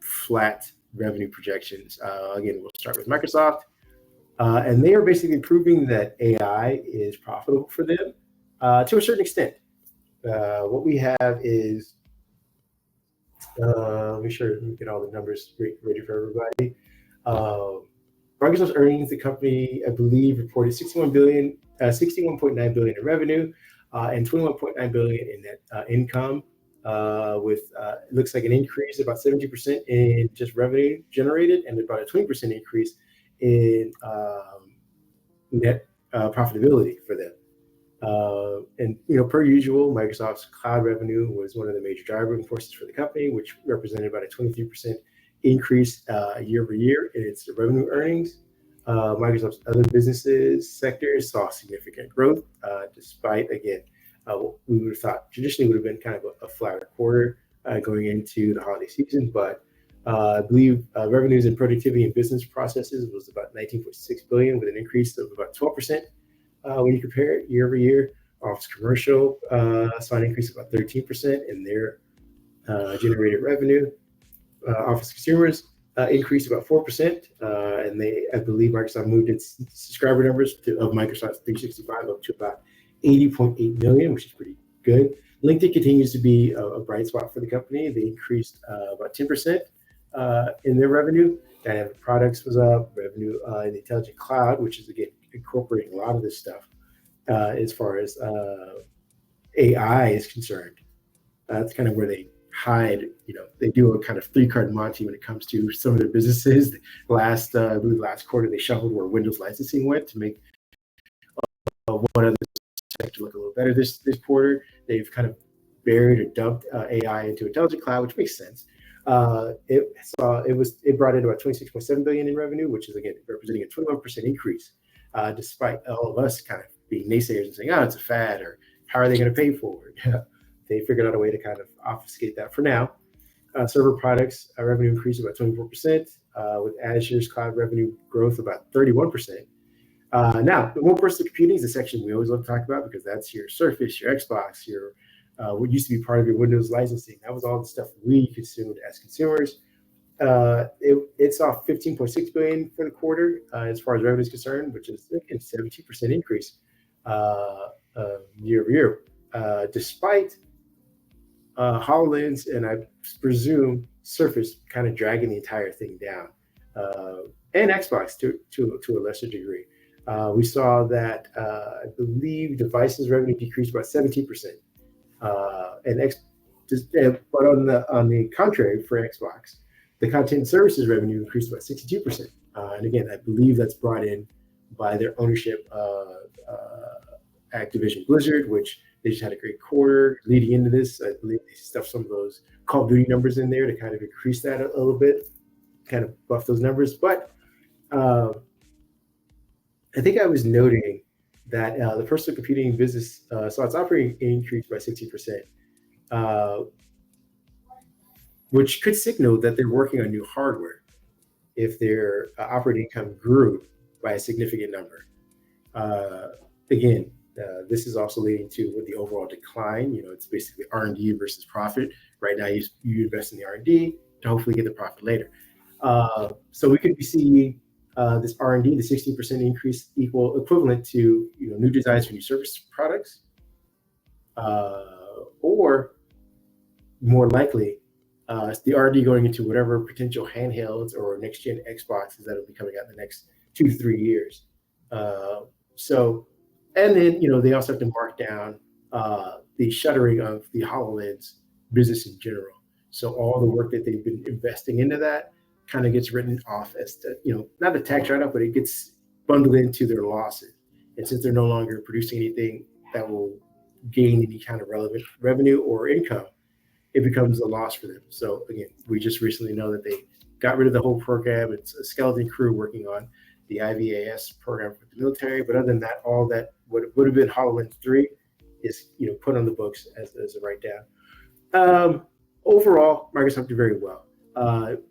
flat revenue projections. Again, we'll start with Microsoft. And they are basically proving that AI is profitable for them to a certain extent. What we have is, let me get all the numbers ready for everybody. Microsoft's earnings, the company, I believe, reported 61.9 billion in revenue and 21.9 billion in net income, with it looks like an increase of about 70% in just revenue generated and about a 20% increase in net profitability for them. And per usual, Microsoft's cloud revenue was one of the major driving forces for the company, which represented about a 23% increase year over year in its revenue earnings. Microsoft's other businesses sectors saw significant growth, despite, again, what we would have thought traditionally would have been kind of a flatter quarter going into the holiday season. But I believe revenues in productivity and business processes was about 19.6 billion, with an increase of about 12%. When you compare it year over year. Office Commercial saw an increase of about 13% in their generated revenue. Office Consumers increased about 4%, and I believe Microsoft moved its subscriber numbers of Microsoft 365 up to about 80.8 million, which is pretty good. LinkedIn continues to be a bright spot for the company. They increased about 10% in their revenue. Dynamic Products was up. Revenue in the Intelligent Cloud, which is, again, incorporating a lot of this stuff as far as AI is concerned. That's kind of where they hide. They do a kind of three-card Monty when it comes to some of their businesses. I believe last quarter they shuffled where Windows licensing went to make one other sector look a little better. This quarter they've kind of buried or dumped AI into Intelligent Cloud, which makes sense. It brought in about 26.7 billion in revenue, which is, again, representing a 21% increase, despite all of us kind of being naysayers and saying, it's a fad, or how are they going to pay for it? They figured out a way to kind of obfuscate that for now. Server products revenue increased about 24%, with Azure's cloud revenue growth about 31%. Now, the more personal computing is the section we always love to talk about, because that's your Surface, your Xbox, your what used to be part of your Windows licensing. That was all the stuff we consumed as consumers. It saw 15.6 billion for the quarter as far as revenue is concerned, which is, again, 17% increase year over year, despite HoloLens and I presume Surface kind of dragging the entire thing down, and Xbox to a lesser degree. We saw that I believe devices revenue decreased by 17%, but on the contrary, for Xbox, the content and services revenue increased by 62%. And again, I believe that's brought in by their ownership of Activision Blizzard, which they just had a great quarter leading into this. I believe they stuffed some of those Call of Duty numbers in there to kind of increase that a little bit, kind of buff those numbers. But I think I was noting that the personal computing business saw its operating increase by 16%, which could signal that they're working on new hardware if their operating income grew by a significant number. Again, this is also leading to the overall decline. It's basically R&D versus profit. Right now, you invest in the R&D to hopefully get the profit later. So we could be seeing this R&D, the 16% increase, equivalent to new designs for new service products, or more likely, the R&D going into whatever potential handhelds or next-gen Xboxes that will be coming out in the next 2 to 3 years. And then, they also have to mark down the shuttering of the HoloLens business in general. So all the work that they've been investing into that kind of gets written off as, not a tax write-off, but it gets bundled into their losses. And since they're no longer producing anything that will gain any kind of relevant revenue or income, it becomes a loss for them. So again, we just recently know that they got rid of the whole program. It's a skeleton crew working on the IVAS program for the military. But other than that, all that would have been HoloLens 3 is put on the books as a write-down. Overall, Microsoft did very well.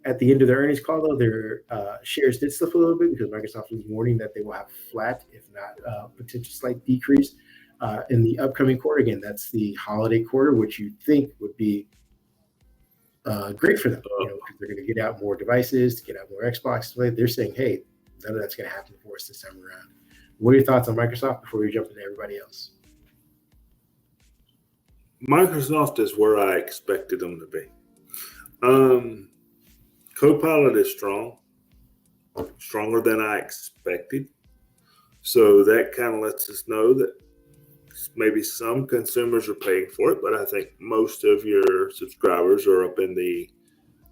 At the end of their earnings call, though, their shares did slip a little bit because Microsoft was warning that they will have flat, if not potential slight decrease in the upcoming quarter. Again, that's the holiday quarter, which you'd think would be great for them, because they're going to get out more devices, to get out more Xbox. They're saying, hey, none of that's going to happen for us this time around. What are your thoughts on Microsoft before we jump into everybody else? Microsoft is where I expected them to be. Copilot is strong, stronger than I expected. So that kind of lets us know that maybe some consumers are paying for it, but I think most of your subscribers are up in the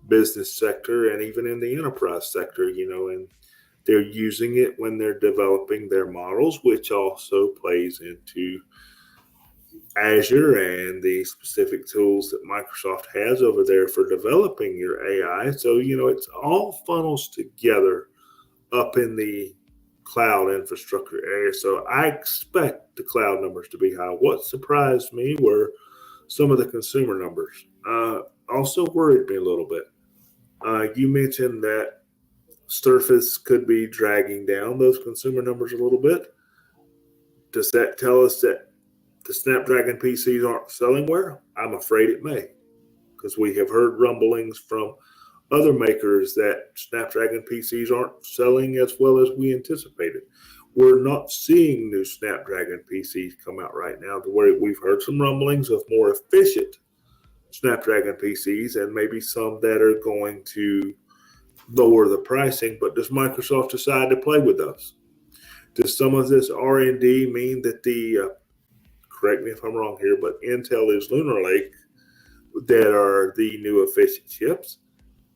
business sector and even in the enterprise sector, and they're using it when they're developing their models, which also plays into Azure and the specific tools that Microsoft has over there for developing your AI. So, it's all funnels together up in the cloud infrastructure area. So I expect the cloud numbers to be high. What surprised me were some of the consumer numbers. Also worried me a little bit. You mentioned that Surface could be dragging down those consumer numbers a little bit. Does that tell us that the Snapdragon PCs aren't selling well? I'm afraid it may, because we have heard rumblings from other makers that Snapdragon PCs aren't selling as well as we anticipated. We're not seeing new Snapdragon PCs come out right now. We've heard some rumblings of more efficient Snapdragon PCs and maybe some that are going to lower the pricing, but does Microsoft decide to play with those? Does some of this R&D mean that correct me if I'm wrong here, but Intel is Lunar Lake that are the new efficient chips?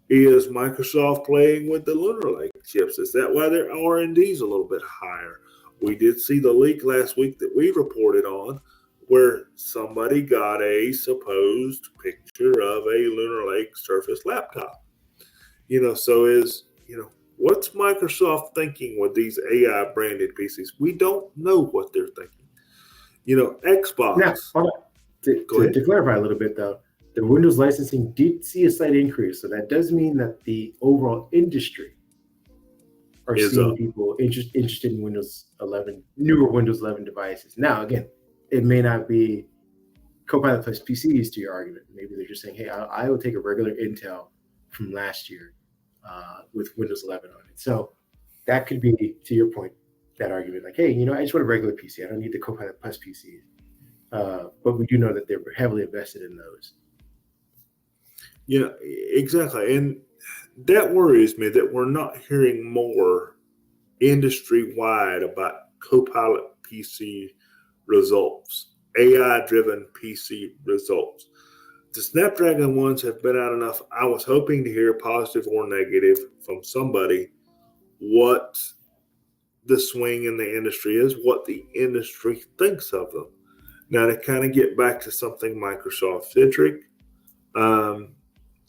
Is Microsoft playing with the Lunar Lake chips? Is that why their R&D is a little bit higher? We did see the leak last week that we reported on where somebody got a supposed picture of a Lunar Lake Surface laptop. What's Microsoft thinking with these AI branded PCs? We don't know what they're thinking. Xbox. Now, hold on. To clarify a little bit, though, the Windows licensing did see a slight increase. So that does mean that the overall industry are seeing people interested in Windows 11, newer Windows 11 devices. Now, again, it may not be Copilot plus PCs to your argument. Maybe they're just saying, hey, I will take a regular Intel from last year with Windows 11 on it. So that could be, to your point, that argument. Like, hey, I just want a regular PC. I don't need the Copilot plus PCs. But we do know that they're heavily invested in those. Yeah, exactly. And that worries me that we're not hearing more industry-wide about Copilot PC results, AI-driven PC results. The Snapdragon ones have been out enough. I was hoping to hear positive or negative from somebody what the swing in the industry is, what the industry thinks of them. Now, to kind of get back to something Microsoft-centric,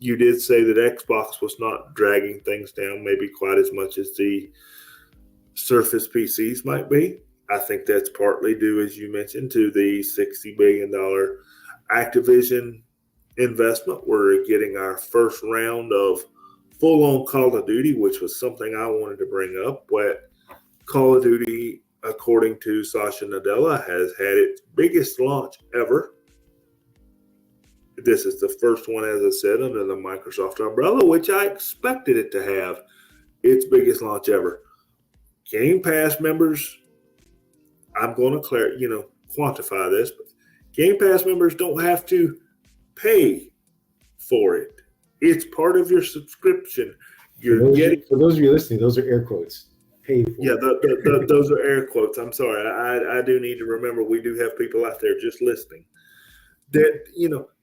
you did say that Xbox was not dragging things down maybe quite as much as the Surface PCs might be. I think that's partly due, as you mentioned, to the $60 billion Activision investment. We're getting our first round of full-on Call of Duty, which was something I wanted to bring up. But Call of Duty, according to Satya Nadella, has had its biggest launch ever. This is the first one, as I said, under the Microsoft umbrella, which I expected it to have its biggest launch ever. Game Pass members, I'm going to quantify this, but Game Pass members don't have to pay for it. It's part of your subscription. For those of you listening, those are air quotes. Pay for it. Those are air quotes. I'm sorry. I do need to remember we do have people out there just listening. That,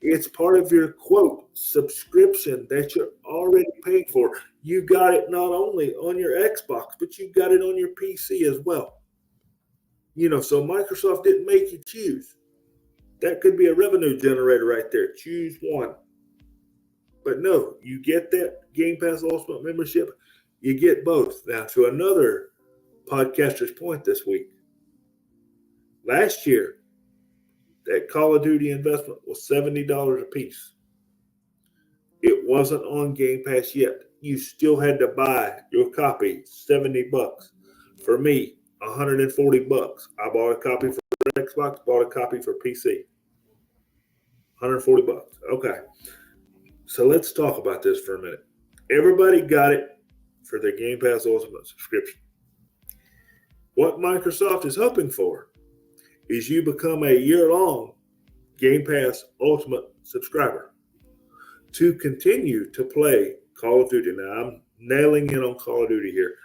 it's part of your, quote, subscription that you're already paying for. You got it not only on your Xbox, but you got it on your PC as well. So Microsoft didn't make you choose. That could be a revenue generator right there. Choose one. But no, you get that Game Pass Ultimate membership. You get both. Now, to another podcaster's point this week. Last year, that Call of Duty investment was $70 a piece. It wasn't on Game Pass yet. You still had to buy your copy, $70. For me, $140. I bought a copy for Xbox, bought a copy for PC. $140. Okay. So let's talk about this for a minute. Everybody got it for their Game Pass Ultimate subscription. What Microsoft is hoping for is you become a year-long Game Pass Ultimate subscriber to continue to play Call of Duty. Now, I'm nailing in on Call of Duty here.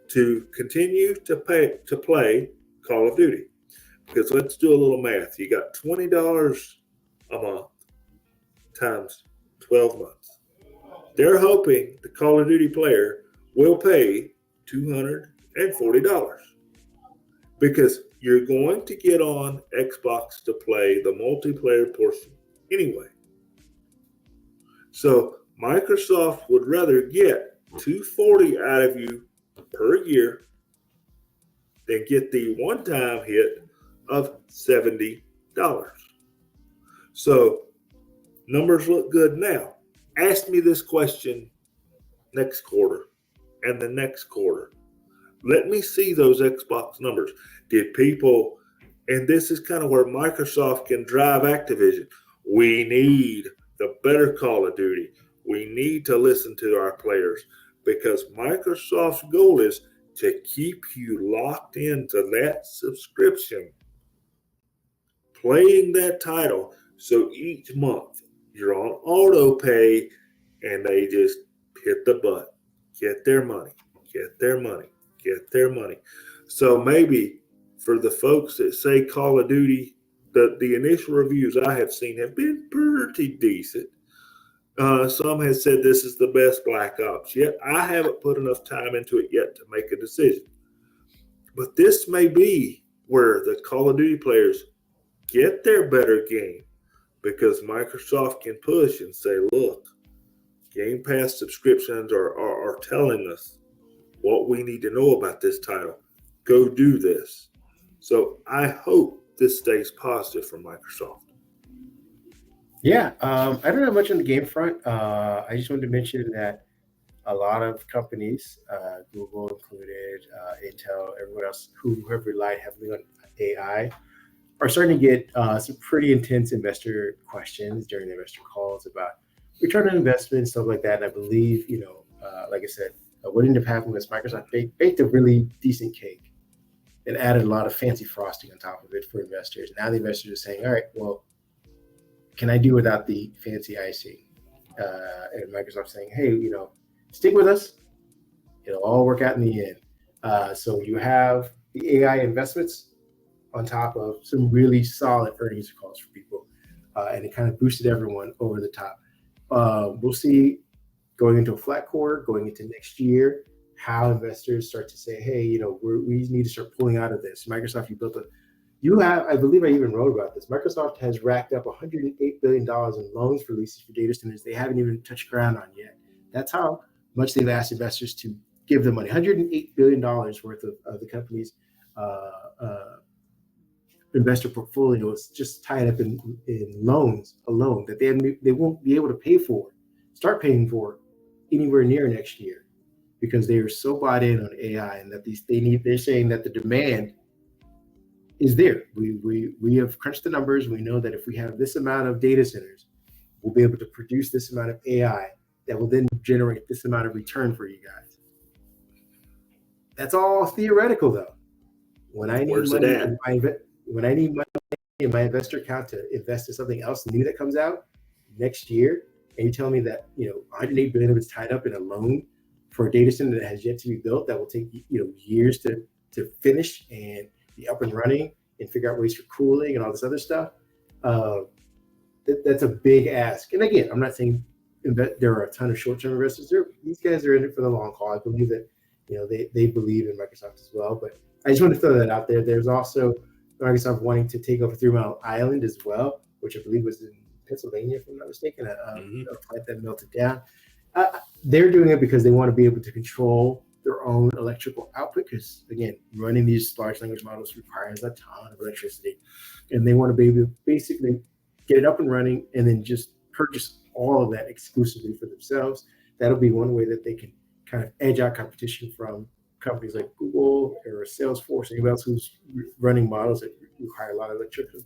To continue to play Call of Duty. Because let's do a little math. You got $20 a month times 12 months. They're hoping the Call of Duty player will pay $240 because you're going to get on Xbox to play the multiplayer portion anyway. So Microsoft would rather get $240 out of you per year than get the one-time hit of $70. So numbers look good now. Ask me this question next quarter and the next quarter. Let me see those Xbox numbers. Did people, and this is kind of where Microsoft can drive Activision. We need the better Call of Duty. We need to listen to our players because Microsoft's goal is to keep you locked into that subscription, playing that title. So each month you're on auto pay and they just hit the button, get their money, get their money, get their money. So maybe for the folks that say Call of Duty, the initial reviews I have seen have been pretty decent. Some have said this is the best Black Ops yet. I haven't put enough time into it yet to make a decision. But this may be where the Call of Duty players get their better game because Microsoft can push and say, look, Game Pass subscriptions are telling us what we need to know about this title. Go do this. So I hope this stays positive for Microsoft. Yeah, I don't have much on the game front. I just wanted to mention that a lot of companies, Google included, Intel, everyone else who have relied heavily on AI, are starting to get some pretty intense investor questions during the investor calls about return on investment, stuff like that. And I believe, like I said, what ended up happening was Microsoft baked a really decent cake and added a lot of fancy frosting on top of it for investors. Now the investors are saying, all right, well, can I do without the fancy icing? And Microsoft saying, hey, stick with us. It'll all work out in the end. So you have the AI investments on top of some really solid earnings calls for people. And it kind of boosted everyone over the top. We'll see going into a flat quarter, going into next year, how investors start to say, hey, we need to start pulling out of this. Microsoft, I believe I even wrote about this. Microsoft has racked up $108 billion in loans for leases for data centers they haven't even touched ground on yet. That's how much they've asked investors to give them money. $108 billion worth of the company's investor portfolio is just tied up in loans alone that they won't be able to start paying for anywhere near next year because they are so bought in on AI and that they're saying that the demand is there. We have crunched the numbers. We know that if we have this amount of data centers, we'll be able to produce this amount of AI that will then generate this amount of return for you guys. That's all theoretical, though. When I need money in my investor account to invest in something else new that comes out next year, and you tell me that $108 billion of it's tied up in a loan for a data center that has yet to be built, that will take years to finish and be up and running and figure out ways for cooling and all this other stuff. That's a big ask. And again, I'm not saying that there are a ton of short-term investors. These guys are in it for the long haul. I believe that they believe in Microsoft as well. But I just want to throw that out there. There's also Microsoft wanting to take over 3 Mile Island as well, which I believe was in Pennsylvania, if I'm not mistaken, a plant that melted down. They're doing it because they want to be able to control their own electrical output because, again, running these large language models requires a ton of electricity. And they want to be able to basically get it up and running and then just purchase all of that exclusively for themselves. That'll be one way that they can kind of edge out competition from companies like Google or Salesforce, anyone else who's running models that require a lot of electricity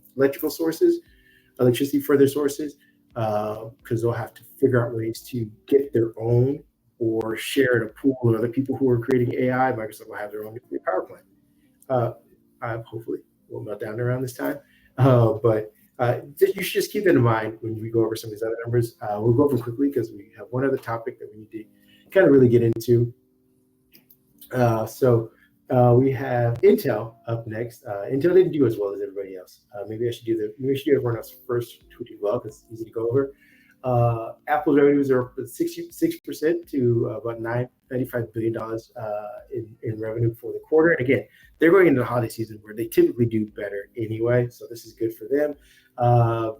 for their sources. because they'll have to figure out ways to get their own or share in a pool of other people who are creating AI. Microsoft will have their own nuclear power plant. Hopefully, we'll melt down around this time. But you should just keep that in mind when we go over some of these other numbers. We'll go over them quickly because we have one other topic that we need to kind of really get into. We have Intel up next. Intel didn't do as well as everybody else. Maybe I should do everyone else first who did well because it's easy to go over. Apple's revenues are up 66% to about $95 billion in revenue for the quarter. And again, they're going into the holiday season where they typically do better anyway, so this is good for them.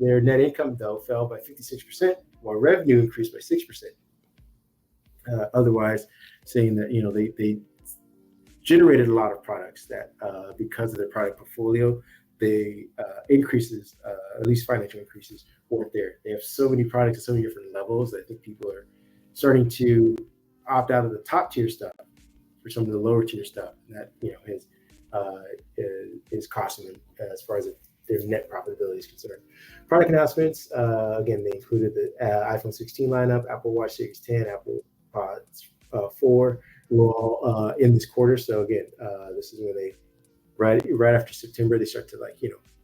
Their net income, though, fell by 56%, while revenue increased by 6%. Otherwise, saying that they generated a lot of products that because of their product portfolio, they increases, at least financial increases, weren't there. They have so many products at so many different levels that I think people are starting to opt out of the top tier stuff for some of the lower tier stuff. And that is costing them as far as their net profitability is concerned. Product announcements, again, they included the iPhone 16 lineup, Apple Watch Series 10, Apple Pods 4 were all in this quarter. So again, this is when they right after September they start to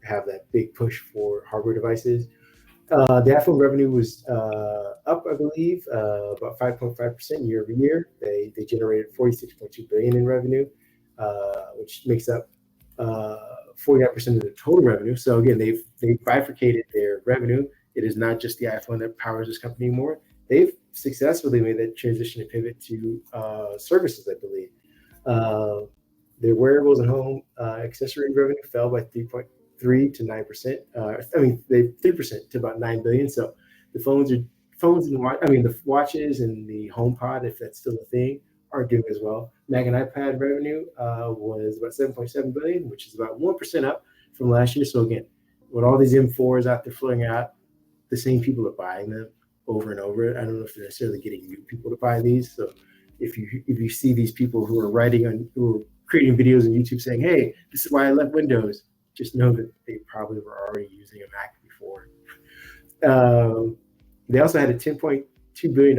have that big push for hardware devices. The iPhone revenue was up, I believe, about 5.5% year over year. They generated $46.2 billion in revenue, which makes up 49% of the total revenue. So again, they've bifurcated their revenue. It is not just the iPhone that powers this company anymore. They've successfully made that transition and pivot to services, I believe. Their wearables and home accessory revenue fell by 3.3 to 9%. They 3% to about $9 billion. So the phones and the watches and the HomePod, if that's still a thing, are doing as well. Mac and iPad revenue was about 7.7 billion, which is about 1% up from last year. So again, with all these M4s out there floating out, the same people are buying them over and over. I don't know if they're necessarily getting new people to buy these. So if you see these people who are creating videos on YouTube saying, "Hey, this is why I left Windows," just know that they probably were already using a Mac before. They also had a $10.2 billion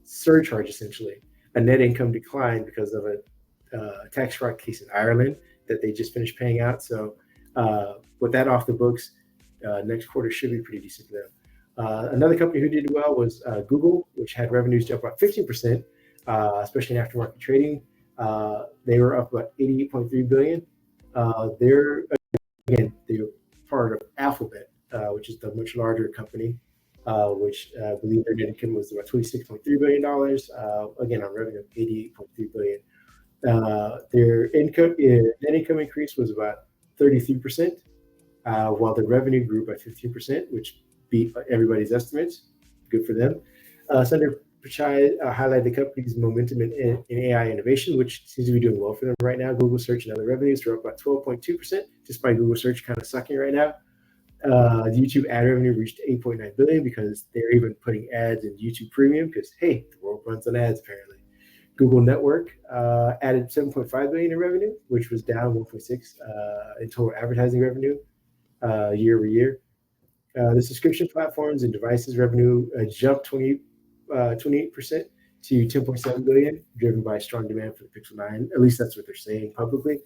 surcharge, essentially. A net income decline because of a tax fraud case in Ireland that they just finished paying out. So with that off the books, next quarter should be pretty decent for them. Another company who did well was Google, which had revenues jump about 15%, especially in aftermarket trading. They were up about $88.3 billion. They're part of Alphabet, which is the much larger company, which I believe their net income was about $26.3 billion. Again, on revenue of $88.3 billion. Their net income increase was about 33%, while the revenue grew by 15%, which beat everybody's estimates. Good for them. Sundar Pichai highlighted the company's momentum in AI innovation, which seems to be doing well for them right now. Google Search and other revenues are up about 12.2%, despite Google Search kind of sucking right now. YouTube ad revenue reached $8.9 billion because they're even putting ads in YouTube Premium because, hey, the world runs on ads, apparently. Google Network added $7.5 billion in revenue, which was down 1.6 in total advertising revenue year over year. The subscription platforms and devices revenue jumped 28% to $10.7 billion, driven by strong demand for the Pixel 9. At least that's what they're saying publicly.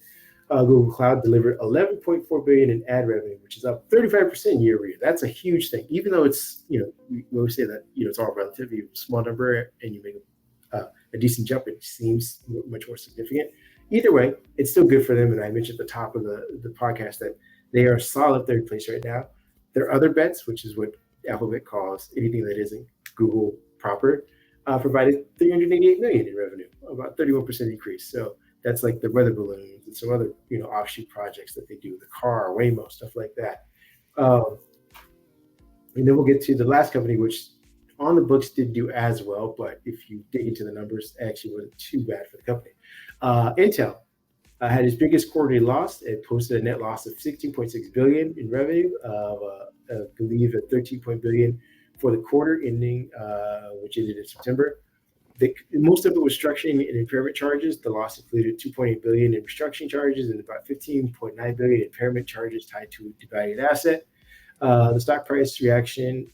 Google Cloud delivered $11.4 billion in ad revenue, which is up 35% year over year. That's a huge thing. Even though it's, we always say that, it's all relatively small number and you make a decent jump, it seems much more significant. Either way, it's still good for them. And I mentioned at the top of the podcast that they are a solid third place right now. Their other bets, which is what Alphabet calls anything that isn't Google proper, provided $388 million in revenue, about 31% increase. So that's like the weather balloons and some other, offshoot projects that they do, the car, Waymo, stuff like that. And then we'll get to the last company, which on the books did do as well, but if you dig into the numbers, it actually wasn't too bad for the company. Intel had its biggest quarterly loss. It posted a net loss of $16.6 billion in revenue, I believe at $13 billion for the quarter ending, which ended in September. Most of it was structuring and impairment charges. The loss included $2.8 billion in restructuring charges and about $15.9 billion in impairment charges tied to a devalued asset. The stock price reaction,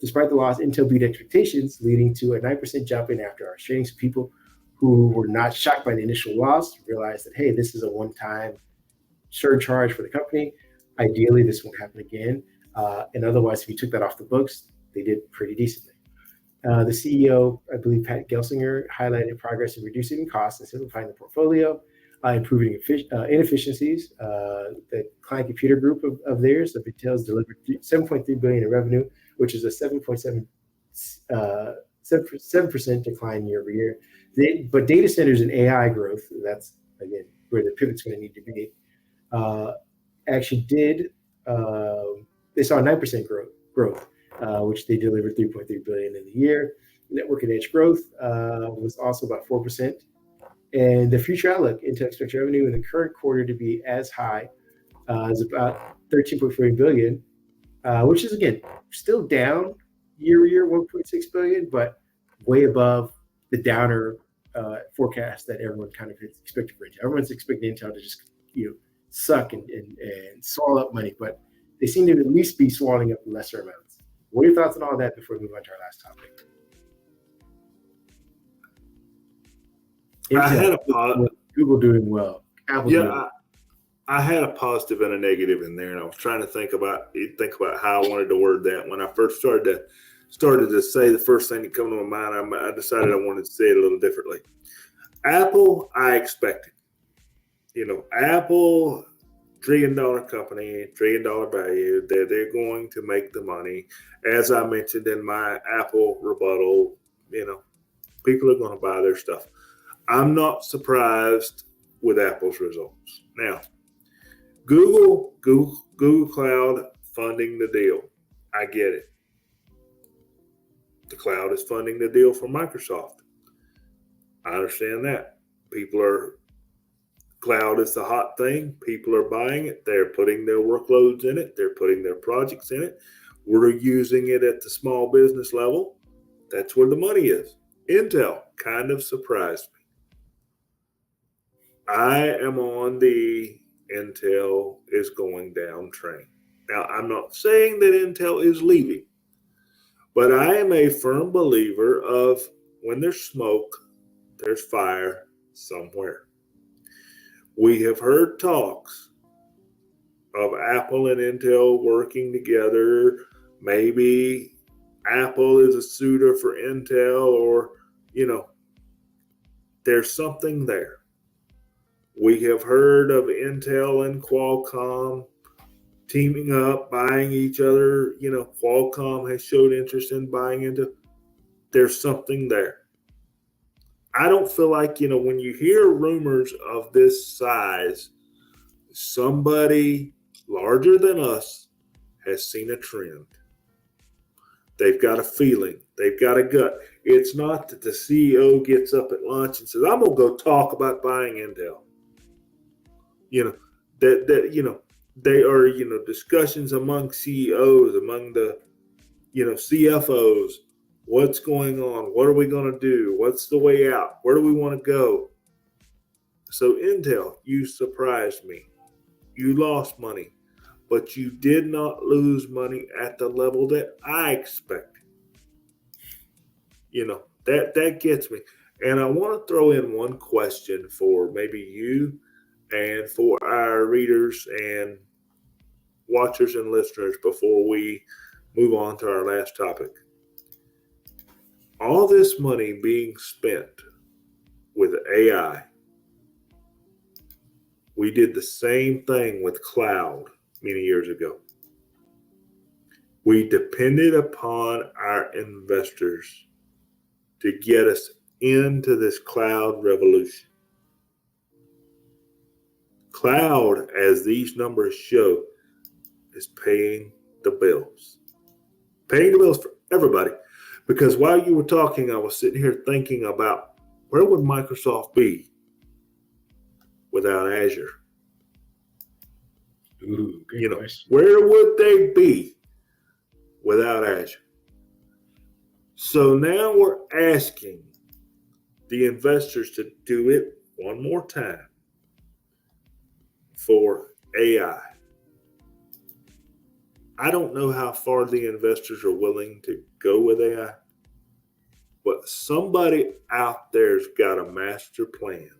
despite the loss, Intel beat expectations, leading to a 9% jump in after hours trading. So people who were not shocked by the initial loss realized that, hey, this is a one-time surcharge for the company. Ideally, this won't happen again. And otherwise, if you took that off the books, they did pretty decently. The CEO, I believe Pat Gelsinger, highlighted progress in reducing costs and simplifying the portfolio, improving inefficiencies. The client computer group of theirs, of Intel's, delivered 7.3 billion in revenue, which is a 7% decline year over year. But data centers and AI growth, that's again where the pivot's going to need to be, actually did. They saw a 9% growth, which they delivered 3.3 billion in the year. Network and edge growth was also about 4%. And the future outlook, Intel expects revenue in the current quarter to be as high as about 13.4 billion, which is again still down year over year, 1.6 billion, but way above the downer forecast that everyone kind of expected for Intel. Everyone's expecting Intel to just suck and swallow up money, but they seem to at least be swallowing up lesser amounts. What are your thoughts on all that before we move on to our last topic? Intel, I had a Google doing well. Apple doing well. I had a positive and a negative in there, and I was trying to think about how I wanted to word that. When I first started to say the first thing that came to my mind, I decided I wanted to say it a little differently. Apple, I expected. Apple, $1 trillion company, $1 trillion value. They're going to make the money. As I mentioned in my Apple rebuttal, people are going to buy their stuff. I'm not surprised with Apple's results. Now, Google Cloud funding the deal. I get it. The cloud is funding the deal for Microsoft. I understand that. Cloud is the hot thing. People are buying it. They're putting their workloads in it. They're putting their projects in it. We're using it at the small business level. That's where the money is. Intel kind of surprised me. I am on the Intel is going down train. Now, I'm not saying that Intel is leaving, but I am a firm believer of when there's smoke, there's fire somewhere. We have heard talks of Apple and Intel working together. Maybe Apple is a suitor for Intel, or, there's something there. We have heard of Intel and Qualcomm teaming up, buying each other. Qualcomm has showed interest in buying into. There's something there. I don't feel like, when you hear rumors of this size, somebody larger than us has seen a trend. They've got a feeling. They've got a gut. It's not that the CEO gets up at lunch and says, I'm going to go talk about buying Intel. They are, discussions among CEOs, among the, CFOs. What's going on? What are we going to do? What's the way out? Where do we want to go? So Intel, you surprised me. You lost money, but you did not lose money at the level that I expected. That gets me. And I want to throw in one question for maybe you and for our readers and watchers and listeners before we move on to our last topic. All this money being spent with AI, we did the same thing with cloud many years ago. We depended upon our investors to get us into this cloud revolution. Cloud, as these numbers show, is paying the bills. Paying the bills for everybody. Because while you were talking, I was sitting here thinking about where would Microsoft be without Azure? Ooh, good question. Where would they be without Azure? So now we're asking the investors to do it one more time for AI. I don't know how far the investors are willing to go with AI, but somebody out there's got a master plan.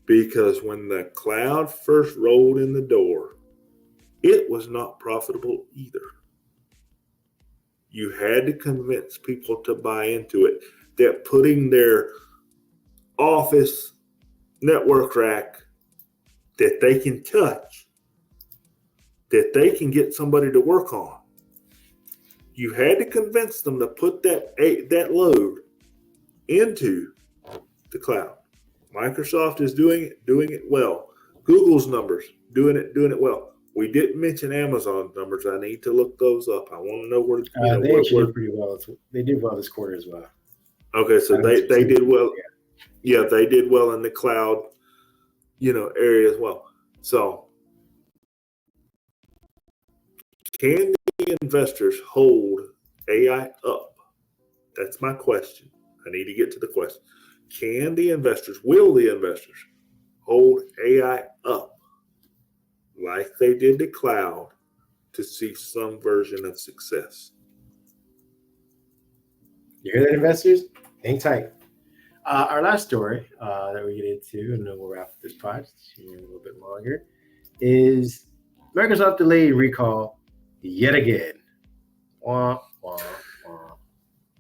Because when the cloud first rolled in the door, it was not profitable either. You had to convince people to buy into it, that putting their office network rack that they can touch, that they can get somebody to work on. You had to convince them to put that load into the cloud. Microsoft is doing it well. Google's numbers, doing it well. We didn't mention Amazon's numbers. I need to look those up. I want to know where They actually did pretty well. They did well this quarter as well. Okay, so they did well. Yeah, they did well in the cloud, area as well. So, can the investors hold AI up? That's my question. I need to get to the question. Will the investors hold AI up like they did the cloud to see some version of success? You hear that, investors? Hang tight. Our last story that we get into, and then we'll wrap this pod a little bit longer, is Microsoft delayed recall yet again. Wah, wah, wah.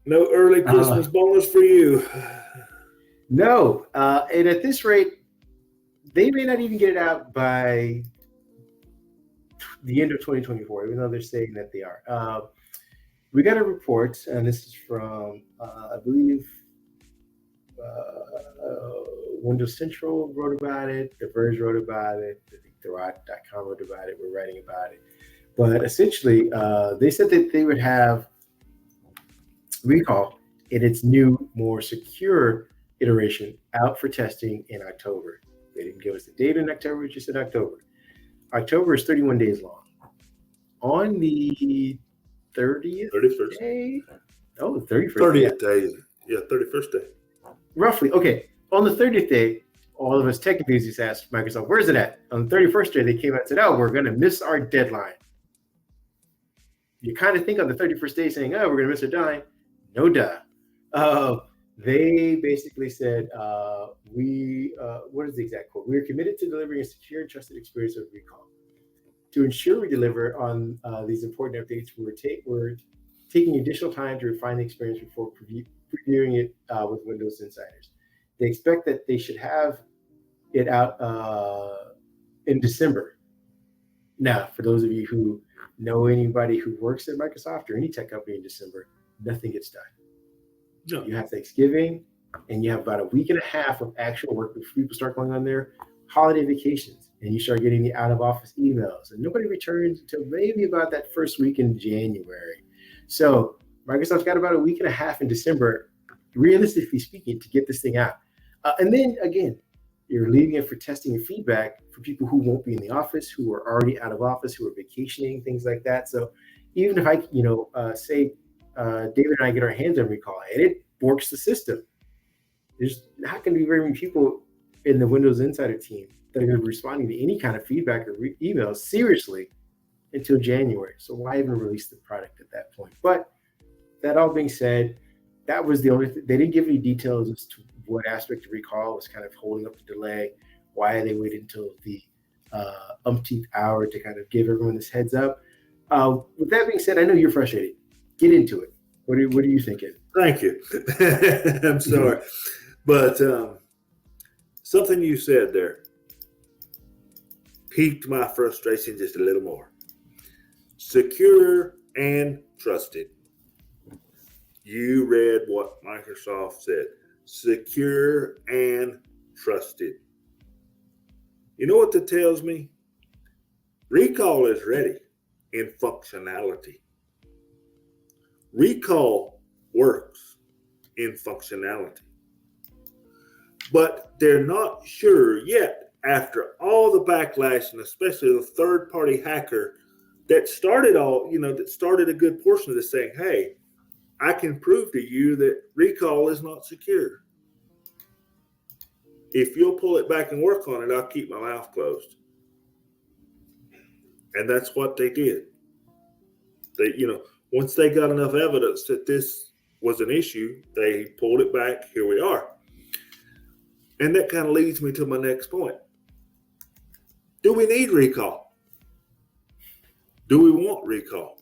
No early Christmas bonus for you. No. And at this rate, they may not even get it out by the end of 2024, even though they're saying that they are. We got a report, and this is from, I believe, Windows Central wrote about it, The Verge wrote about it, I think TheRock.com wrote about it, we're writing about it. But essentially, they said that they would have recall in its new, more secure iteration out for testing in October. They didn't give us the date in October, just in October. October is 31 days long. On the 31st day? Oh, the 31st 30th day. Yeah, 31st day. Roughly. Okay. On the 30th day, all of us tech enthusiasts asked Microsoft, where's it at? On the 31st day, they came out and said, oh, we're going to miss our deadline. You kind of think on the 31st day saying, oh, we're going to miss our deadline. No duh. They basically said, what is the exact quote? We are committed to delivering a secure and trusted experience of recall. To ensure we deliver on these important updates, we're taking additional time to refine the experience before previewing it with Windows insiders. They expect that they should have it out in December. Now, for those of you who know anybody who works at Microsoft or any tech company in December, nothing gets done. No. You have Thanksgiving, and you have about a week and a half of actual work before people start going on their holiday vacations, and you start getting the out-of-office emails, and nobody returns until maybe about that first week in January. So Microsoft's got about a week and a half in December, realistically speaking, to get this thing out. And then, again, you're leaving it for testing and feedback for people who won't be in the office, who are already out of office, who are vacationing, things like that. So even if I, say David and I get our hands on recall, and it works the system, there's not going to be very many people in the Windows Insider team that are going to be responding to any kind of feedback or emails seriously until January. So why even release the product at that point? But that all being said, that was the only they didn't give any details as to what aspect of recall was kind of holding up the delay. Why they waited until the umpteenth hour to kind of give everyone this heads up. With that being said, I know you're frustrated. Get into it. What are you thinking? Thank you. I'm sorry. But something you said there piqued my frustration just a little more. Secure and trusted. You read what Microsoft said. Secure and trusted. You know what that tells me? Recall is ready in functionality. Recall works in functionality. But they're not sure yet, after all the backlash, and especially the third-party hacker that started a good portion of this, saying, hey, I can prove to you that recall is not secure. If you'll pull it back and work on it, I'll keep my mouth closed. And that's what they did. They, once they got enough evidence that this was an issue, they pulled it back. Here we are. And that kind of leads me to my next point. Do we need recall? Do we want recall?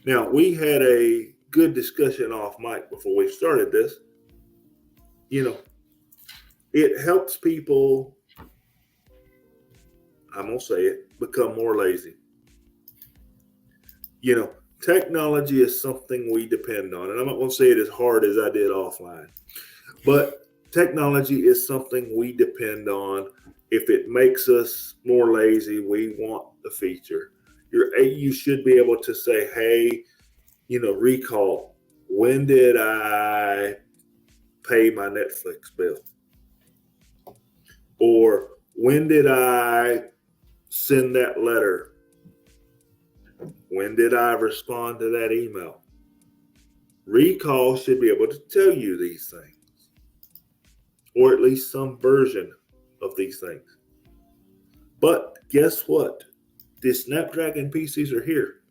Now, we had a good discussion off mic before we started this. It helps people, I'm going to say it, become more lazy. Technology is something we depend on. And I'm not going to say it as hard as I did offline. But technology is something we depend on. If it makes us more lazy, we want the feature. You should be able to say, hey, recall, when did I pay my Netflix bill? Or when did I send that letter? When did I respond to that email? Recall should be able to tell you these things, or at least some version of these things. But guess what? The Snapdragon PCs are here.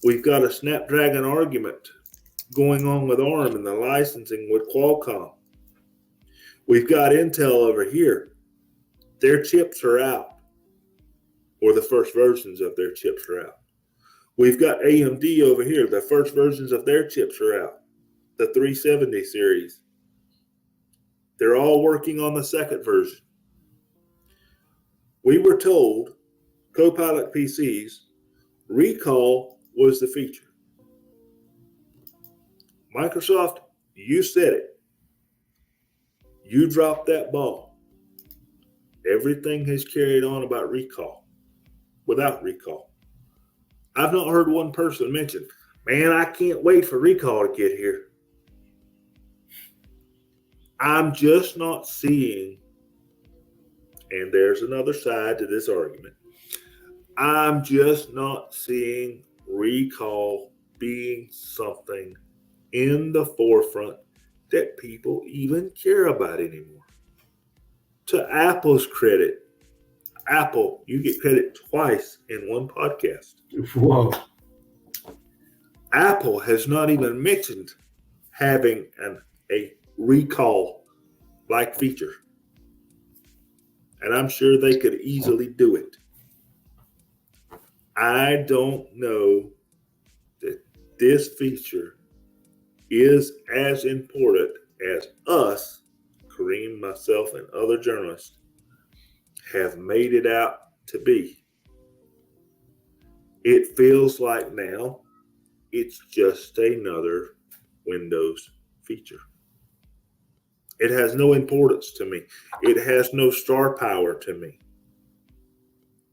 We've got a Snapdragon argument going on with ARM and the licensing with Qualcomm. We've got Intel over here. Their chips are out, or the first versions of their chips are out. We've got AMD over here. The first versions of their chips are out. The 370 series. They're all working on the second version. We were told, Copilot PCs, recall was the feature. Microsoft, you said it. You dropped that ball. Everything has carried on about recall, without recall. I've not heard one person mention, man, I can't wait for recall to get here. I'm just not seeing, and there's another side to this argument, I'm just not seeing recall being something in the forefront that people even care about anymore. To Apple's credit, Apple, you get credit twice in one podcast. Whoa. Apple has not even mentioned having a recall-like feature. And I'm sure they could easily do it. I don't know that this feature is as important as us, Kareem, myself, and other journalists, have made it out to be. It feels like now it's just another Windows feature. It has no importance to me. It has no star power to me.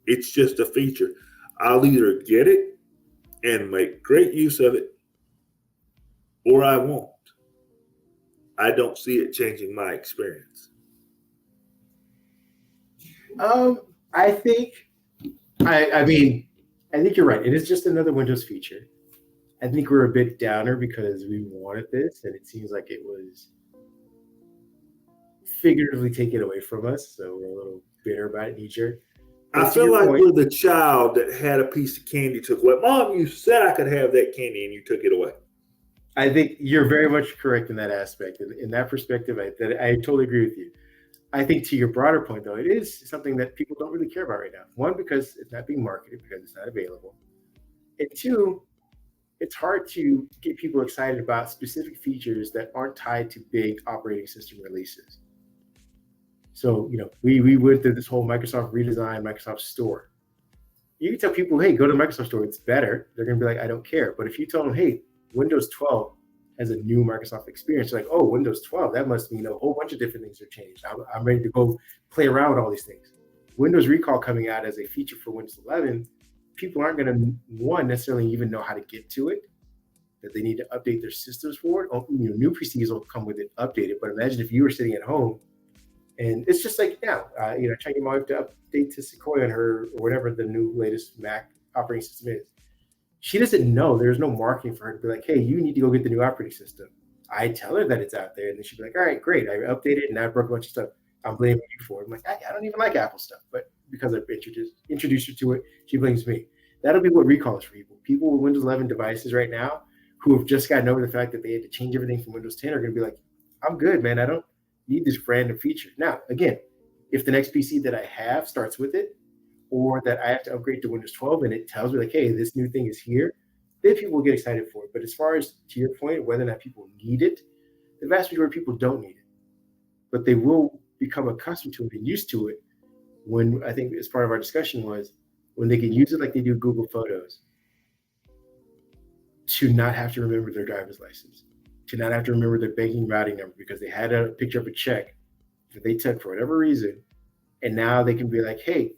It's just a feature. I'll either get it and make great use of it, or I won't. I don't see it changing my experience. I think you're right. It is just another Windows feature. I think we're a bit downer because we wanted this, and it seems like it was figuratively taken away from us. So we're a little bitter about it, knee-jerk. I feel like we're the child that had a piece of candy took away. Mom, you said I could have that candy, and you took it away. I think you're very much correct in that aspect. And in that perspective, I totally agree with you. I think to your broader point, though, it is something that people don't really care about right now. One, because it's not being marketed, because it's not available. And two, it's hard to get people excited about specific features that aren't tied to big operating system releases. So, we went through this whole Microsoft redesign, Microsoft Store. You can tell people, hey, go to Microsoft Store, it's better. They're going to be like, I don't care. But if you tell them, hey, Windows 12 has a new Microsoft experience, they're like, oh, Windows 12, that must mean a whole bunch of different things have changed. I'm ready to go play around with all these things. Windows Recall coming out as a feature for Windows 11, people aren't going to, one, necessarily even know how to get to it, that they need to update their systems for it. New PCs will come with it updated, but imagine if you were sitting at home, and it's just like now, trying to get my wife to update to Sequoia on her, or whatever the new latest Mac operating system is. She doesn't know. There's no marketing for her to be like, hey, you need to go get the new operating system. I tell her that it's out there, and then she'd be like, all right, great. I updated it, and I broke a bunch of stuff. I'm blaming you for it. I'm like, I don't even like Apple stuff, but because I've introduced her to it, she blames me. That'll be what recall is for people. People with Windows 11 devices right now who have just gotten over the fact that they had to change everything from Windows 10 are going to be like, I'm good, man. I don't need this random feature. Now, again, if the next PC that I have starts with it, or that I have to upgrade to Windows 12 and it tells me like, hey, this new thing is here, then people will get excited for it. But as far as to your point, whether or not people need it, the vast majority of people don't need it. But they will become accustomed to it and used to it when, I think as part of our discussion was, when they can use it like they do Google Photos, to not have to remember their driver's license, to not have to remember their banking routing number because they had a picture of a check that they took for whatever reason. And now they can be like, hey,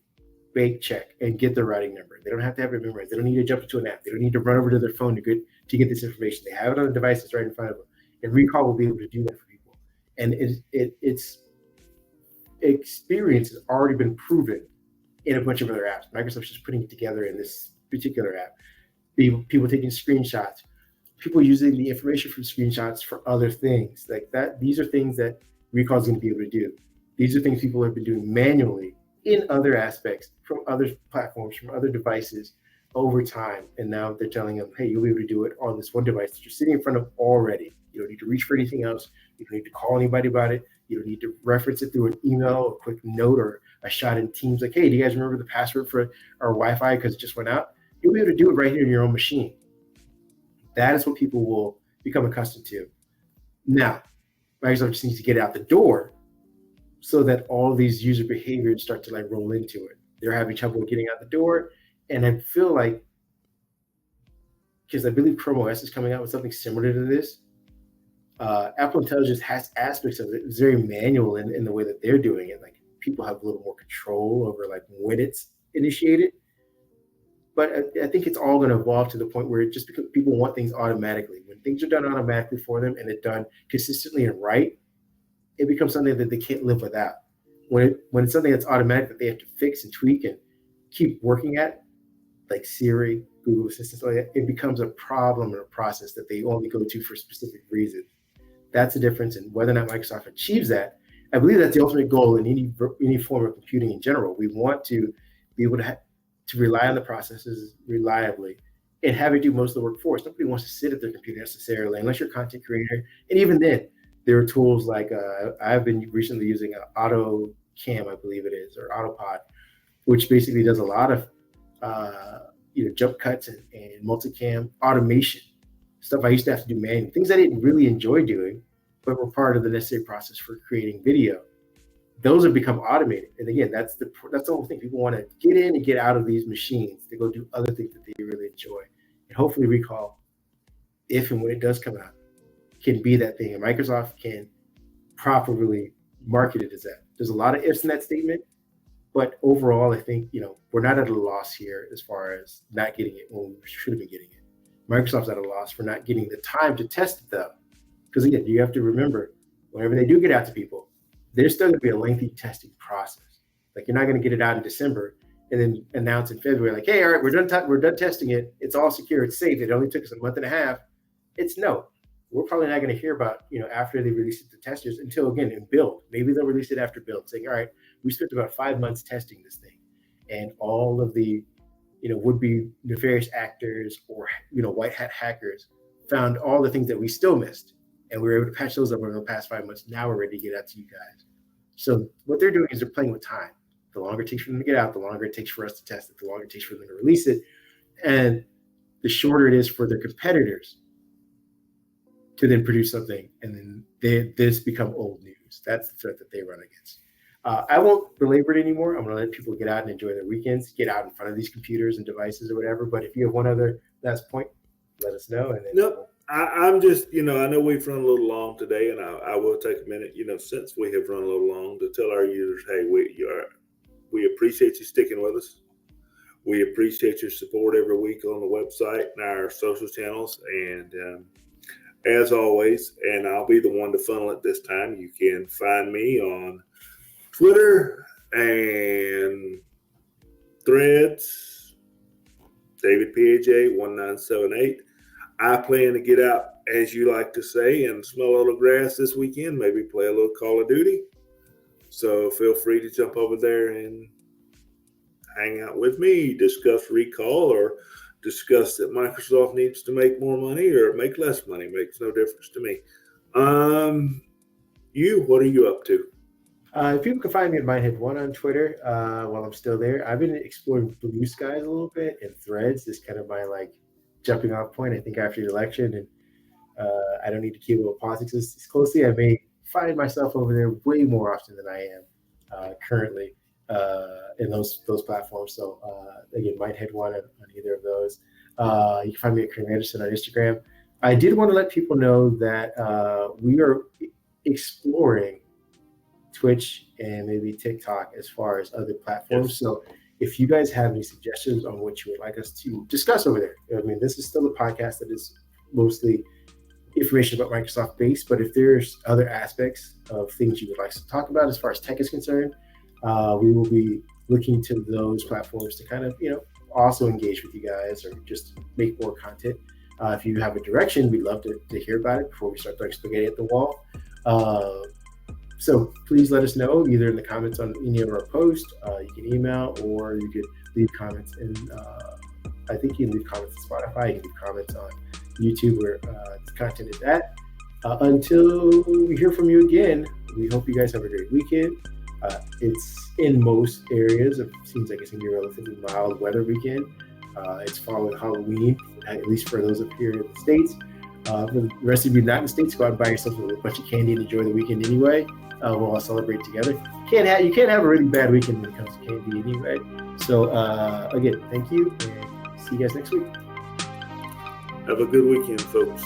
bank check, and get their routing number. They don't have to have it memorized. They don't need to jump into an app. They don't need to run over to their phone to get this information. They have it on the devices right in front of them. And Recall will be able to do that for people. And its experience has already been proven in a bunch of other apps. Microsoft's just putting it together in this particular app. People taking screenshots, people using the information from screenshots for other things like that. These are things that Recall is going to be able to do. These are things people have been doing manually in other aspects from other platforms, from other devices over time. And now they're telling them, hey, you'll be able to do it on this one device that you're sitting in front of already. You don't need to reach for anything else. You don't need to call anybody about it. You don't need to reference it through an email, a quick note, or a shot in Teams like, hey, do you guys remember the password for our Wi-Fi because it just went out? You'll be able to do it right here in your own machine. That is what people will become accustomed to. Now, Microsoft just needs to get it out the door so that all these user behaviors start to like roll into it. They're having trouble getting out the door. And I feel like, because I believe Chrome OS is coming out with something similar to this, Apple Intelligence has aspects of it. It's very manual in the way that they're doing it. Like people have a little more control over like when it's initiated. But I think it's all going to evolve to the point where just because people want things automatically, when things are done automatically for them and it's done consistently and right, it becomes something that they can't live without. When it's something that's automatic that they have to fix and tweak and keep working at, like Siri, Google Assistant, like that, it becomes a problem and a process that they only go to for specific reasons. That's the difference in whether or not Microsoft achieves that. I believe that's the ultimate goal in any form of computing in general. We want to be able to rely on the processes reliably and have it do most of the work for us. Nobody wants to sit at their computer necessarily, unless you're a content creator. And even then, there are tools like I've been recently using AutoCam, I believe it is, or AutoPod, which basically does a lot of jump cuts and multicam automation stuff I used to have to do manually, things I didn't really enjoy doing, but were part of the necessary process for creating video. Those have become automated, and again, that's the whole thing. People want to get in and get out of these machines to go do other things that they really enjoy, and hopefully Recall, if and when it does come out, can be that thing, and Microsoft can properly market it as that. There's a lot of ifs in that statement, but overall, I think we're not at a loss here as far as not getting it when we should have been getting it. Microsoft's at a loss for not getting the time to test it though, because again, you have to remember, whenever they do get out to people, there's still going to be a lengthy testing process. Like you're not going to get it out in December and then announce in February, like, hey, all right, we're done testing it. It's all secure. It's safe. It only took us a month and a half. We're probably not going to hear about, after they release it to testers until again in build. Maybe they'll release it after build, saying, all right, we spent about 5 months testing this thing, and all of the, would-be nefarious actors or, white hat hackers found all the things that we still missed, and we were able to patch those up over the past 5 months. Now we're ready to get out to you guys. So what they're doing is they're playing with time. The longer it takes for them to get out, the longer it takes for us to test it, the longer it takes for them to release it, and the shorter it is for their competitors to then produce something, and then this become old news. That's the threat that they run against. I won't belabor it anymore. I'm going to let people get out and enjoy their weekends, get out in front of these computers and devices or whatever. But if you have one other last point, let us know. And then nope. I'm just, I know we've run a little long today, and I will take a minute, since we have run a little long, to tell our users, hey, we appreciate you sticking with us. We appreciate your support every week on the website and our social channels. And as always, and I'll be the one to funnel it this time, you can find me on Twitter and Threads, David PAJ 1978. I plan to get out, as you like to say, and smell a little grass this weekend, maybe play a little Call of Duty. So feel free to jump over there and hang out with me, discuss recall, or discuss that Microsoft needs to make more money or make less money. Makes no difference to me. What are you up to? People can find me at Mindhead1 on Twitter while I'm still there. I've been exploring Blue Skies a little bit, and Threads is kind of my jumping off point. I think after the election, and I don't need to keep up with politics as closely. I may find myself over there way more often than I am currently in those platforms. So again, Mindhead1 on either of those. You can find me at Kareem Anderson on Instagram. I did want to let people know that we are exploring Twitch and maybe TikTok as far as other platforms. Yes. So if you guys have any suggestions on what you would like us to discuss over there, I mean, this is still a podcast that is mostly information about Microsoft based, but if there's other aspects of things you would like to talk about as far as tech is concerned, we will be looking to those platforms to kind of, also engage with you guys or just make more content. If you have a direction, we'd love to hear about it before we start throwing spaghetti at the wall. So please let us know either in the comments on any of our posts. You can email or you could leave comments in, I think you can leave comments on Spotify, you can leave comments on YouTube where the content is at. Until we hear from you again, we hope you guys have a great weekend. It's in most areas, it seems like it's going to be a relatively mild weather weekend. It's following Halloween, at least for those up here in the States. For the rest of you not in the States, go out and buy yourself a bunch of candy and enjoy the weekend anyway. We'll all celebrate together. You can't have a really bad weekend when it comes to candy anyway. So again, thank you, and see you guys next week. Have a good weekend, folks.